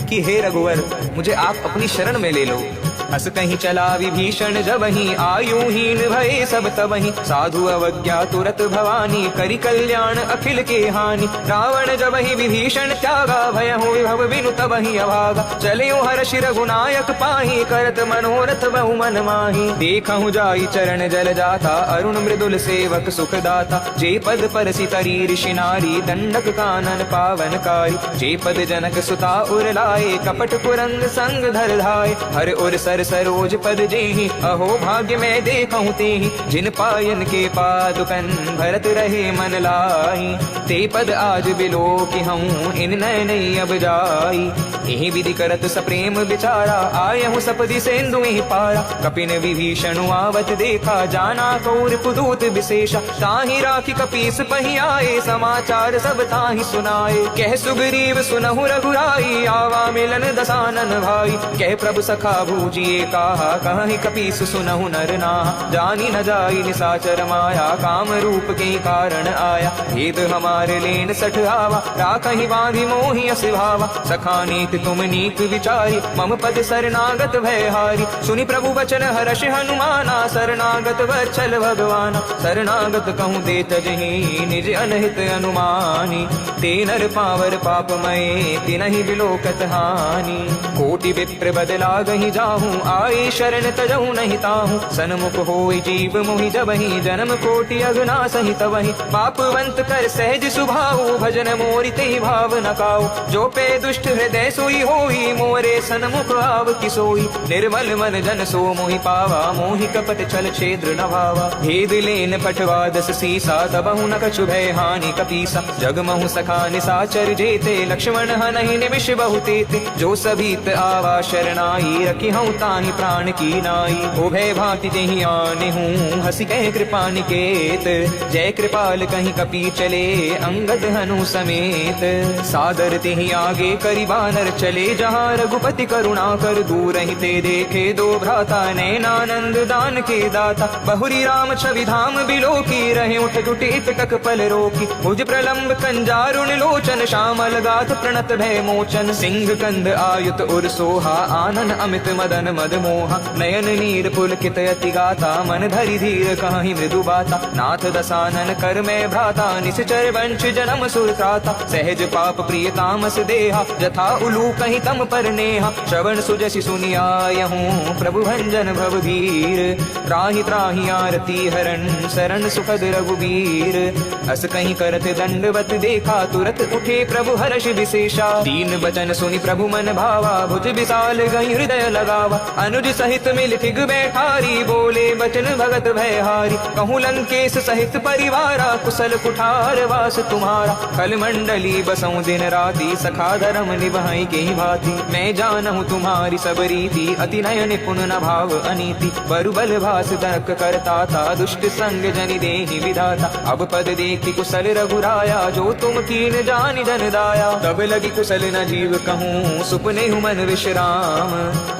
कि हे रघुवर, मुझे आप अपनी शरण में ले लो। हस कहीं चला विभीषण जबहि, आयुहीन भये सब तबहि। साधु अवज्ञा तुरत भवानी, करि कल्याण अखिल के हानि। रावण जबहि विभीषण त्यागा, भय हो विभव बिनु तबहि अभागा। चलियो हर्ष रघुनायक पाहि, करत मनोरथ बहु मन माहि। देखहु जाई चरण जल जाता, अरुण मृदुल सेवक सुख दाता। जे पद परसि तरी ऋषि नारी, दंडक कानन पावनकारी। जे पद जनक सुता उर लाए, कपट कुरंग संग धर धाय। हर उर सर सरोज पद जेहि, अहो भाग्य मैं देखहु तेहि। जिन पायन के पादुकन, भरत रहे मन लाई। ते पद आज बिलोकि हूँ, इन नयन अब जाई। यही विधि करत सप्रेम विचारा, आयहु सपदि सेंदु ही पारा। कपिन विभीषण आवत देखा, जाना कौर पुदूत विशेषा। ताहि राखी कपीस पहि आए, समाचार सब ताहि सुनाए। कह सुग्रीव सुनहु रघुराई, आवा मिलन दसानन भाई। कह प्रभु सखा भूजिए कहा, कहि कपीस सुनहु नर नाहा। जानी न जाई निसाचर माया, काम रूप के कारण आया। भेद हमारे लेन सठ आवा, राखहि बांधि मोहि अस भावा। सखा नीक तुम नीक विचारी, मम पद शरणागत भय हारी। सुनि प्रभु वचन हर्ष हनुमाना, शरणागत वत्सल भगवाना। शरणागत कहूँ दे तजहि, निज अनहित अनुमानी। ते नर पावर पापमय, तिनहि बिलोकत हानि। कोटि विप्र बदला गहि जाहूँ, आए शरण तजहु नहीं ताहूँ। सन्मुख होई जीव मोहि जबहि, जन्म कोटि अगना सहित वही। पापवंत कर सहज सुभाऊ, भजन मोरि तेहि भाव न काऊ। जो पे दुष्ट हृदय सोई होई, मोरे सन्मुख आव कि सोई। निर्मल मन जन सो मोहि पावा, मोहि कपट छल छेद्र न भावा। भेद लेन पठवा दस सीसा, तबहु न कछु भय हानि कपीसा। जगमहु सखा निसाचर जेते, लक्ष्मण हनहि निमिष बहु तेते। जो सभीत आवा शरणाई, रखी हूँ ताहि प्राण की नाई। ओ भय भांति तेहि आने हूँ, हसी कह कृपा निकेत। जय कृपाल कहीं कपी चले, अंगद हनु समेत। सादर तेहि आगे करि बानर चले, जहाँ रघुपति करुणा कर दूर ही ते देखे। दो भ्राता नैनानंद दान के दाता, बहुरी राम छवि धाम बिलोकी। रहे उठ जुट एकटक पल रोकी, भुज प्रलंब कंजारुण लोचन। श्यामल गाथ प्रणत भय मोचन, सिंह कंद आयुत उर सोहा। आनन अमित मदन मद मोहा, नयन नीर पुलकित अति गाता। मन धरि धीर कहि मृदु बाता, नाथ दसानन कर मैं भ्राता। निश्चर वंश जन्म सुर त्राता, सहज पाप प्रिय तामस देहा। जथा उलू प्रभु कहीं तम पर नेहा, श्रवण सुजसि सुनि आयहूँ प्रभु भंजन भवभीर। त्राहि त्राहि आरती हरण शरण सुखद रघुबीर। अस कहीं करत दंडवत देखा, तुरत उठे प्रभु हर्ष विशेषा। दीन बचन सुनि प्रभु मन भावा, भुज विशाल गई हृदय लगावा। अनुज सहित मिल थिग बैठारी, बोले बचन भगत भयहारी। कहूँ लंकेश सहित परिवारा, कुशल कुठार वास तुम्हारा। कल मंडली बसऊं दिन राति, सखा धर्म निभाई के भांति। मैं जानहूँ तुम्हारी सब रीति, अति नय निपुण न भाव अनीति। बरुबल भास तर्क करता था, दुष्ट संग जनि देहि विधाता। अब पद देखी कुशल रघुराया, जो तुम कीन जानि जन दाया। तब लगी कुशल न जीव कहूँ, सुपने हूँ मन विश्राम।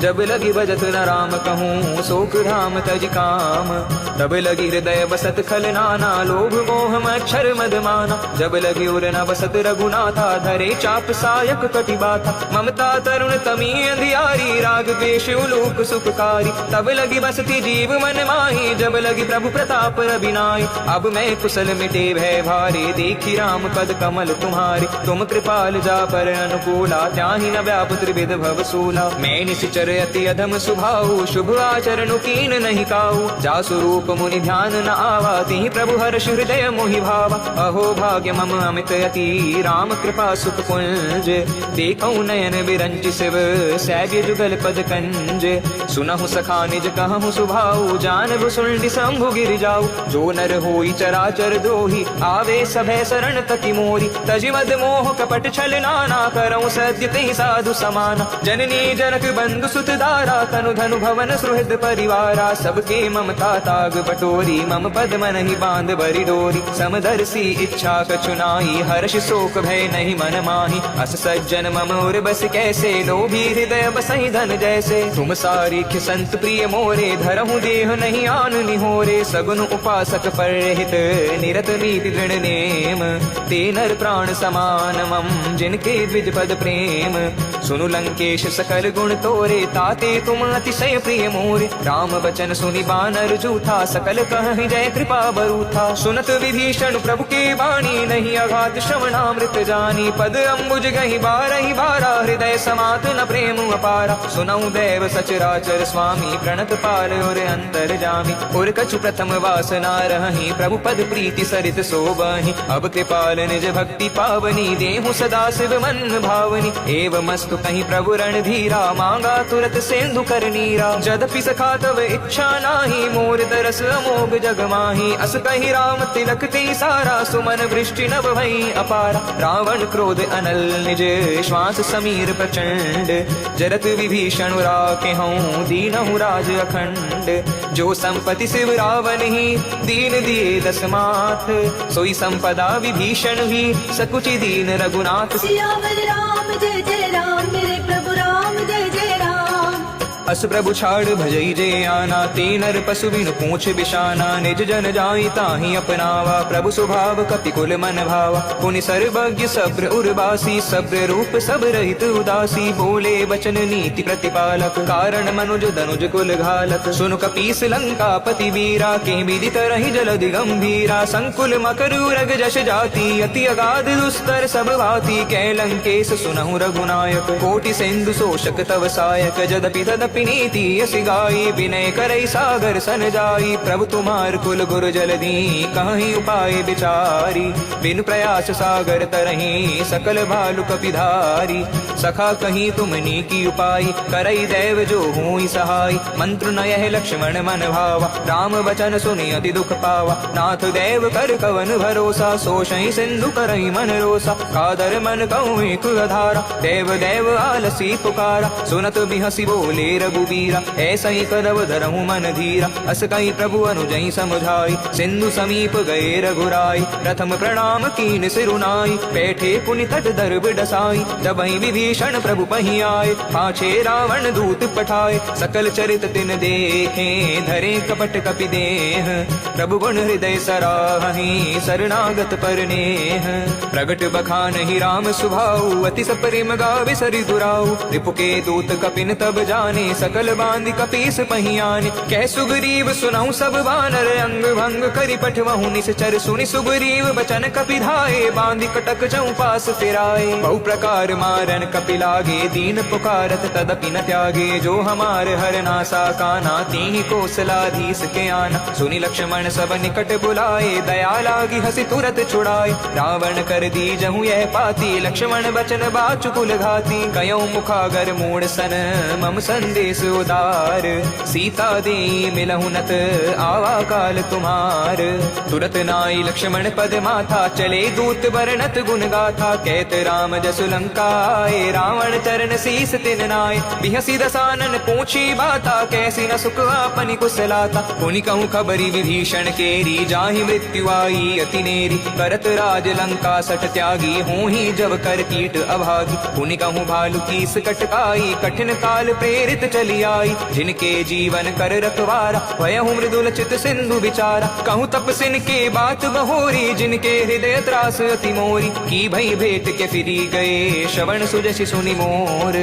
जब लगी बजत न राम कहूँ, शोक धाम तज काम। तब लगी हृदय बसत खल नाना, लोभ मोह मच्छर मद माना। जब लगी उर न बसत रघुनाथा, धरे चाप सायक कटि बाथा। ममता तरुण तमी अंधियारी, राग द्वेष उलूक सुखकारी। तब लगी बसती जीव मन माही, जब लगी प्रभु प्रताप रबिनाई। अब मैं कुशल मिटे भय भारी, देखी राम पद कमल तुम्हारे। तुम कृपाल जा पर अनुकूला, त्याहि न व्याप त्रिविध भव सूला। मैं निश्चर अति अधम सुभाऊ, शुभ आचरण कीन नहीं काऊ। जा स्वरूप मुनि ध्यान न आवा, तिहि प्रभु हर्ष हृदय मोहि भावा। अहो भाग्य मम अमित अति, राम कृपा सुख पुंज। देखऊँ नयन बिरंच शिव, सैव्य जुगल पद कंज। सुनहु सखा निज कहूँ सुभाऊ, जानबु सुंडि शंभु गिर जाऊ। जो नर होई चराचर द्रोही, आवे सभय शरण तति मोरी। तजि मद मोह कपट छल नाना, करऊँ सद्य तेहि साधु समाना। जननी जनक बंधु सुत दारा, तनु धनु भवन सुहृद परिवारा। सबके ममता ताग बटोरी, मम पद मन ही बांध बरि डोरी। समदर्शी इच्छा कछु नाहि, हर्ष शोक भय नहीं मन माही। अस सज्जन मम उर बस कैसे, लोभी हृदय बसहि धन जैसे। तुम सारीख्य संत प्रिय मोरे, धरहु देह नहीं आन निहोरे। सगुन उपासक पर रहित, निरत नीति दृढ़ नेम। ते नर प्राण समान मम, जिनके द्विज पद प्रेम। सुनु लंकेश सकल गुण तोरे, ताते तुम अतिशय प्रिय मोरे। राम बचन सुनि बानर जूथा, सकल कहहि जय कृपा बरूथा। सुनत विभीषण प्रभु के वाणी, नहीं अघात श्रवणामृत जानी। पद अम्बुज गहि बारहि बारा, हृदय समात न प्रेम अपारा। सुनऊ देव सचराचर स्वामी, प्रणत पाल और अंतर जामी। और कछु प्रथम वासना रहि, प्रभु पद प्रीति सरित सोबहि। अब कृपाल निज भक्ति पावनी, देहु सदा शिव मन भावनी। एवमस्तु कहीं प्रभु रणधीरा, मांगा तुरत सेंधु कर नीरा। जदपि सखा तव इच्छा नाही, मोर दरस अमोघ जग माही। अस कहीं राम तिलक ते सारा, सुमन वृष्टि नभ भई अपारा। रावण क्रोध अनल निज, श्वास समीर प्रचंड। जरत विभीषण राखेहूँ, दीनहु राज अखंड। जो संपत्ति शिव रावण ही, दीन दिए दस माथ। सोई संपदा विभीषण ही, सकुचि दीन रघुनाथ।
सियावर राम जय जय राम, मेरे प्रभु राम जय जय राम।
अस प्रभु छाड़ भजई जे आना, ते नर पशु बिनु पूछ बिशाना। निज जन जाई ताहि अपनावा, प्रभु स्वभाव कपि कुल मन भावा। पुनि सर्वज्ञ सब्र उर्वासी, सब्र रूप सब रहित उदासी। बोले बचन नीति प्रतिपालक, कारण मनुज धनुज कुल घालक। सुनु कपीस लंका पति वीरा, के विदित रहि जलधि गंभीरा। संकुल मकरु रग जश जाति, अति अगाध दुस्तर सब भाति। कै लंकेश सुनहु रघुनायक, कोटि सिंधु शोषक तव सायक। जदपि तदपि नीति यसी गाई, विनय करई सागर सन जाई। प्रभु तुम्हार कुल गुरु जलधी, कहीं उपाय विचारी। बिन प्रयास सागर तरही, सकल भालु कपिधारी। सखा कहीं तुमनी की उपाय, करई देव जो हुई सहाय। मंत्र न यह लक्ष्मण मन भावा, राम बचन सुनि अति दुख पावा। नाथ देव कर कवन भरोसा, सोषई सिंधु करई मन रोसा। कादर मन कहूँ एक अधारा, देव देव आलसी पुकारा। सुनत बिहसी बोले रघुवीरा, ऐसा ही कदव धरहु मन धीरा। अस कहीं प्रभु अनुजई समझाई, सिंधु समीप गए रघुराई। प्रथम प्रणाम कीन सिरुनाई, बैठे पुनि तट दर्भ डसाई। जब विभीषण प्रभु पही आए, पाछे रावण दूत पठाए। सकल चरित तिन देखे, धरे कपट कपि देह। प्रभु गुण हृदय सराहि, शरणागत पर नेह। प्रगट बखान ही राम सुभाऊ, अति सप्रेम गावे सरि दुराऊ। रिपु के दूत कपिन तब जाने, सकल बांधि कपीस पहियान। कह सुग्रीव सुनहु सब बानर अंग भंग करि पठवहु निश्चर। सुनि सुग्रीव बचन कपि धाये बांधि कटक जऊ पास फिराए। बहु प्रकार मारन कपि लागे दीन पुकारत तदपि न त्यागे। जो हमार हर नासा काना तीहि कौशलाधीश के आना। सुनि लक्ष्मण सब निकट बुलाए दया लागी हसी तुरत छुड़ाए। रावण कर दी जहु यह पाती लक्ष्मण बचन बाचुकुल घाती। कयऊ मुखागर मूड सन मम संदेश उदार। सीता दे मिलहु नत आवा काल तुम्हार। तुरत नाई लक्ष्मण पद माथा चले दूत बरनत गुण गाथा। कहत राम जसु लंका आए रावण चरण शीस तिन नाय। बिहसी दसानन पूछी बाता कैसी न सुख आपनि कुशलाता। पुनि कहूँ खबरी विभीषण केरी जाहि मृत्यु आई अति नेरी। करत राज लंका सठ त्यागी हूँ ही जब कर कीट अभागी। पुनि कहूँ भालू कीस कटकाई कठिन काल प्रेरित चली आई। जिनके जीवन कर रखवारा भयहु मृदुल चित सिंधु विचारा। कहूँ तपसिन के बात बहोरी जिनके हृदय त्रास अति मोरी। की भई भेंट के फिरी गए श्रवण सुजसि सुनि मोर।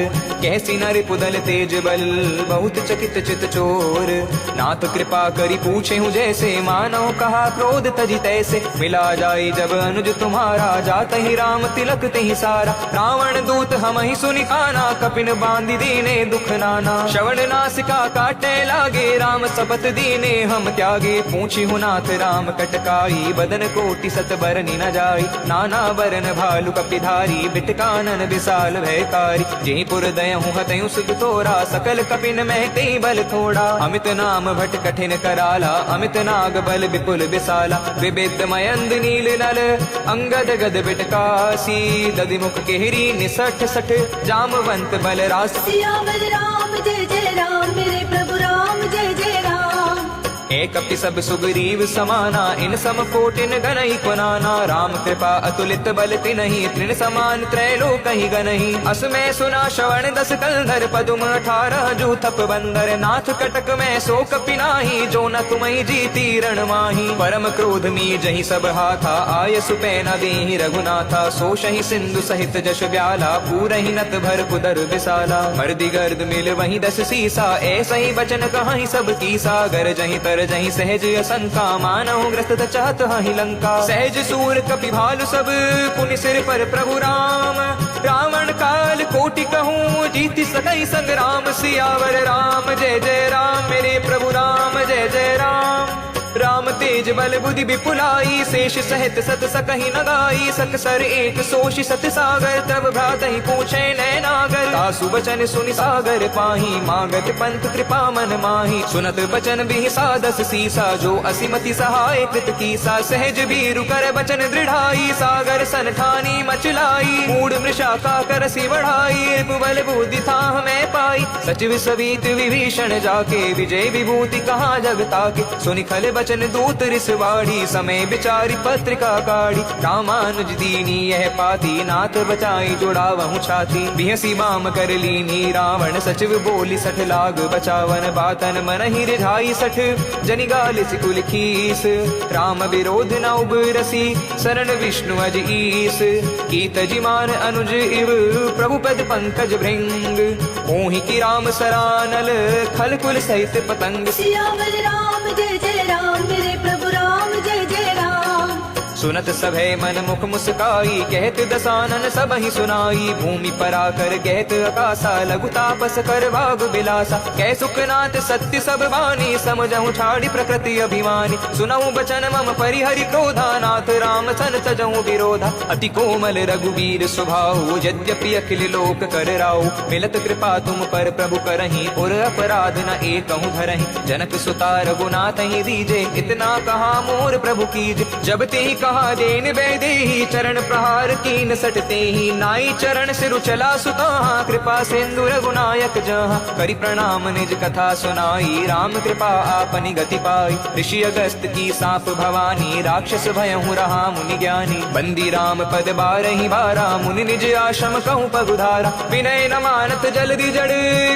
कैसी नर पुदल तेज बल बहुत चकित चित चोर। नाथ कृपा करी पूछे हूँ जैसे मानो कहा क्रोध तजी तैसे। मिला जाए जब अनुज तुम्हारा जात ही राम तिलक तही सारा। रावण दूत हम ही सुनि काना कपिन बांधि दीने दुख नाना। श्रवण नासिका काटे लागे राम सपत दीने हम त्यागे। पूछी हूँ नाथ राम कटकाई बदन कोटि सत बरनि न जाई। नाना बरन भालु कपिधारी बिटकानन विशाल भयकारी। जेहि पुर दयहु हतयु सुख तोरा सकल कपिन महते बल थोड़ा। अमित नाम भट कठिन कराला अमित नाग बल विपुल विशाला। विविध मयंद नील नल अंगद गद बिटकासी। दधिमुख केहरी निसठ सठ जामवंत बल रास।
सियावर राम जय जय राम मेरे प्रभु राम जय जय राम।
एक कपि सब सुग्रीव समाना इन सम कोटिन गनहि कुनाना। राम कृपा अतुलित बल तिनहि तृण समान त्रैलोक ही गनहि। अस मैं सुना श्रवण दस कंधर पदुम 18 जू थप बंदर। नाथ कटक में सो कपि नाही जो न तुमहि जीती रण माही। परम क्रोध मी जहि सब हाथा आय सुपै न देहि रघुनाथा। सो शहि सिंधु सहित जश व्याला पूरहि नत भर कुदर विसाला। मर्दि गर्द मिल वही 10 सीसा ऐसा ही वचन कहाहि सब कीसा। गर जहि तर जहि सहज असंका मानहु ग्रस्त चाहत हहि लंका। सहज सूर कपि भालु सब पुनि सिर पर प्रभु राम। रावण काल कोटि कहूँ जीति सकई संग्राम। सियावर राम जय जय राम मेरे प्रभु राम जय जय राम। राम तेज बल बुद्धि विपुलाई शेष सहित सत सकहि न गाई। सकसर एक सोषि सत सागर तब भ्रातहि पूछे नैनागर। तासु बचन सुनि सागर पाही मागत पंथ कृपा मन माही। सुनत बचन बिहि सादस सीसा जो असीमति सहाय कृत कीसा। सहज बीरु कर बचन दृढ़ाई सागर सन ठानी मचलाई। मूड मृषा का करसी बढ़ाई रिपुबल बुद्धि थाह मैं पाई। सचिव सवीत विभीषण जाके विजय विभूति कहाँ जगता के। सुनि खल बचन दूत रिसवाड़ी समय बिचारी पत्रिका काढ़ी। रामानुज दीनी यह पाती नाथ बचाई जोड़ावहु छाती। बिहसी बाम कर लीनी रावण सचिव बोली सठ लाग बचावन। बातन मन ही रिझाई सठ जनि गाल सिकुल खीस। राम विरोध न उबरसी शरण विष्णु अज ईस। कीत जिमान अनुज इव प्रभु पद पंकज भृंग। मोहि की राम सरानल खल कुल सहित पतंग।
सियावर राम जय जय राम मेरे प्रभु राम जय जय राम।
सुनत सभे मन मुख मुस्काई कहत दसानन सब ही सुनाई। भूमि पर आकर कहत अकासा लघु तापस कर भाग बिलासा। कह सुखनाथ सत्य सब बानी समझहु छाड़ी प्रकृति अभिमानी। सुनहु बचन मम परिहरि क्रोधा नाथ राम सन तजहु विरोधा। अति कोमल रघुवीर स्वभाव यद्यपि अखिल लोक कर राउ। मिलत कृपा तुम पर प्रभु करहि और अपराध न एकहु धरहि। जनक सुता रघुनाथ ही दीजे इतना कहा मोर प्रभु कीजे। जब ते कहा देन बैदेही चरण प्रहार कीन सटते ही। नाई चरण सिरु चला सुताहा कृपा सिंधु रघुनायक जहाँ। करि प्रणाम निज कथा सुनाई राम कृपा आपनि गति पाई। ऋषि अगस्त की साप भवानी राक्षस भयहु रहा मुनि ज्ञानी। बंदी राम पद बारहि बारा मुनि निज आश्रम कहूँ पगुधारा। विनय न मानत जल्दी जड़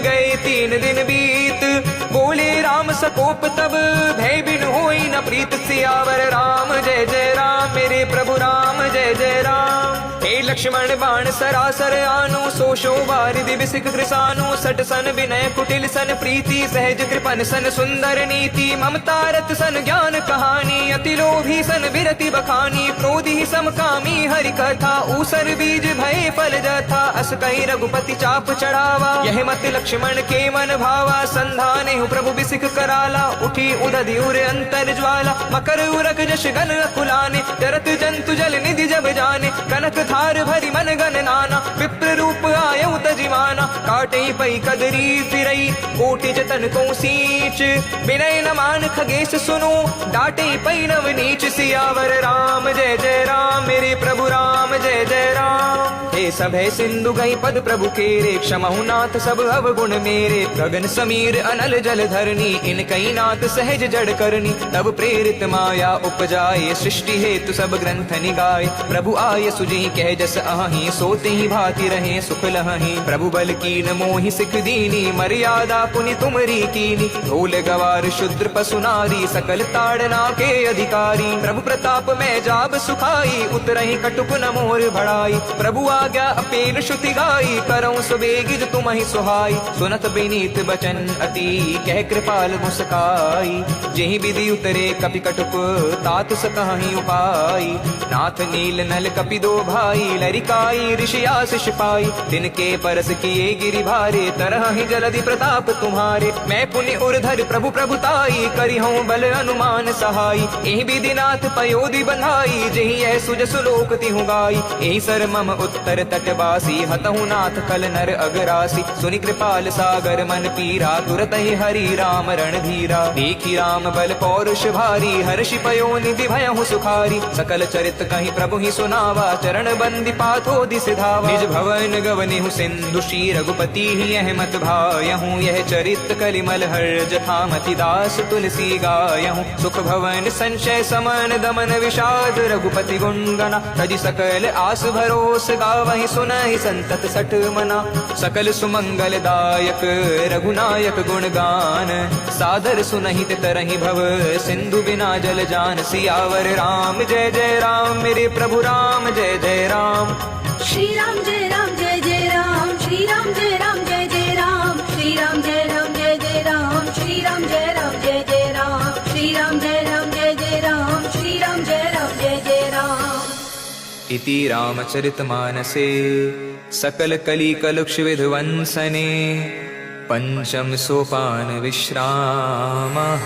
गए 3 दिन बीत। बोले राम सकोप तब भय बिन होई न प्रीत। सियावर राम जय जय राम मेरे प्रभु राम जय जय राम। हे लक्ष्मण बाण सरासर आनु सोशो वारिधि बिसिक कृसानु सट सन विनय कुटिल सन प्रीति सहज कृपन सन सुंदर नीति ममता रत सन ज्ञान कहानी अति लोभी सन विरति बखानी क्रोधी समकामी हरि कथा ऊसर बीज भय फल जथा अस कई रघुपति चाप चढ़ावा यह मत लक्ष्मण के मन भावा संधाने हूँ प्रभु बिसिक कराला उठी उदधि उर अंतर ज्वाला मकर उरग जश गन अकुलाने जरत जंतु जल निधि जब जाने कनक धार भरी मन गन नाना विप्र रूप आयु तजिमाना काटे पई कदरी फिरई कोटि जतन को सींच विनय न मान खगेश सुनो डाटे पई नव नीच सियावर राम जय जय राम मेरे प्रभु राम जय जय राम हे सभय सिंधु गई पद प्रभु केरे क्षमहु नाथ सब अवगुण मेरे गगन समीर अनल जल धरनी इन कई नाथ सहज जड़ करनी तब प्रेरित माया उपजाए सृष्टि हेतु सब ग्रंथ निगाए प्रभु आय सुजी कह जस अहि सोते ही भाति रहे सुख लहि प्रभु बल कीन मोहि सिख दीनी मर्यादा पुनि तुमरी कीनी ढोल गवार शूद्र पशु नारी सकल ताड़ना के अधिकारी प्रभु प्रताप में जाब सुखाई उतरहि कटुक न मोर भड़ाई प्रभु आज्ञा अपेन श्रुति गाई करऊं सुबेगिद तुम ही सुहाई सुनत बेनीत बचन अति कह कृपाल मुस्काई जेहि विधि उतरे कपि कटुक तात सकहि उपाई नाथ नील नल कपि दो भाई लरिकाई ऋषियास शिपाई तिनके परस किए गिरि भारे तरह ही जलधि प्रताप तुम्हारे मैं पुण्य उर्धर प्रभु प्रभुताई करी हूँ बल अनुमान सहाई एहि विधि नाथ पयोधि बंधाई जेहि यह सुज सुलोक तिहु गाई एहि सर मम उत्तर तटवासी हतहु नाथ कल नर अगरासी सुनि कृपाल सागर मन पीरा तुरत ही हरि राम रणधीरा देखी राम बल पौरुष भारी हर्षि पयो निधि भयहु सुखारी सकल चरित कहीं प्रभु ही सुनावा चरण बंदी पाथो दिस धावा निज भवन गवनिहु सिंधु श्री रघुपति ही अहमत भायहूँ यह चरित कलिमल हर जथामति दास तुलसी गायहूँ सुख भवन संशय समन दमन विषाद रघुपति गुणगना तजि सकल आस भरोस गावहि सुनहि संतत सठ मना सकल सुमंगल दायक रघुनायक गुणगान सादर सुनहि तरहि भव सिंधु बिना जल जान सियावर राम जय जय राम मेरे प्रभु राम जय जय राम
श्री राम जय जय राम श्री राम जय जय राम श्री राम जय जय राम श्री राम जय जय राम श्री राम जय जय राम श्री राम जय जय राम
इति रामचरितमानसे सकल कली कलुष विध्वंसने पंचम सोपान विश्रामः।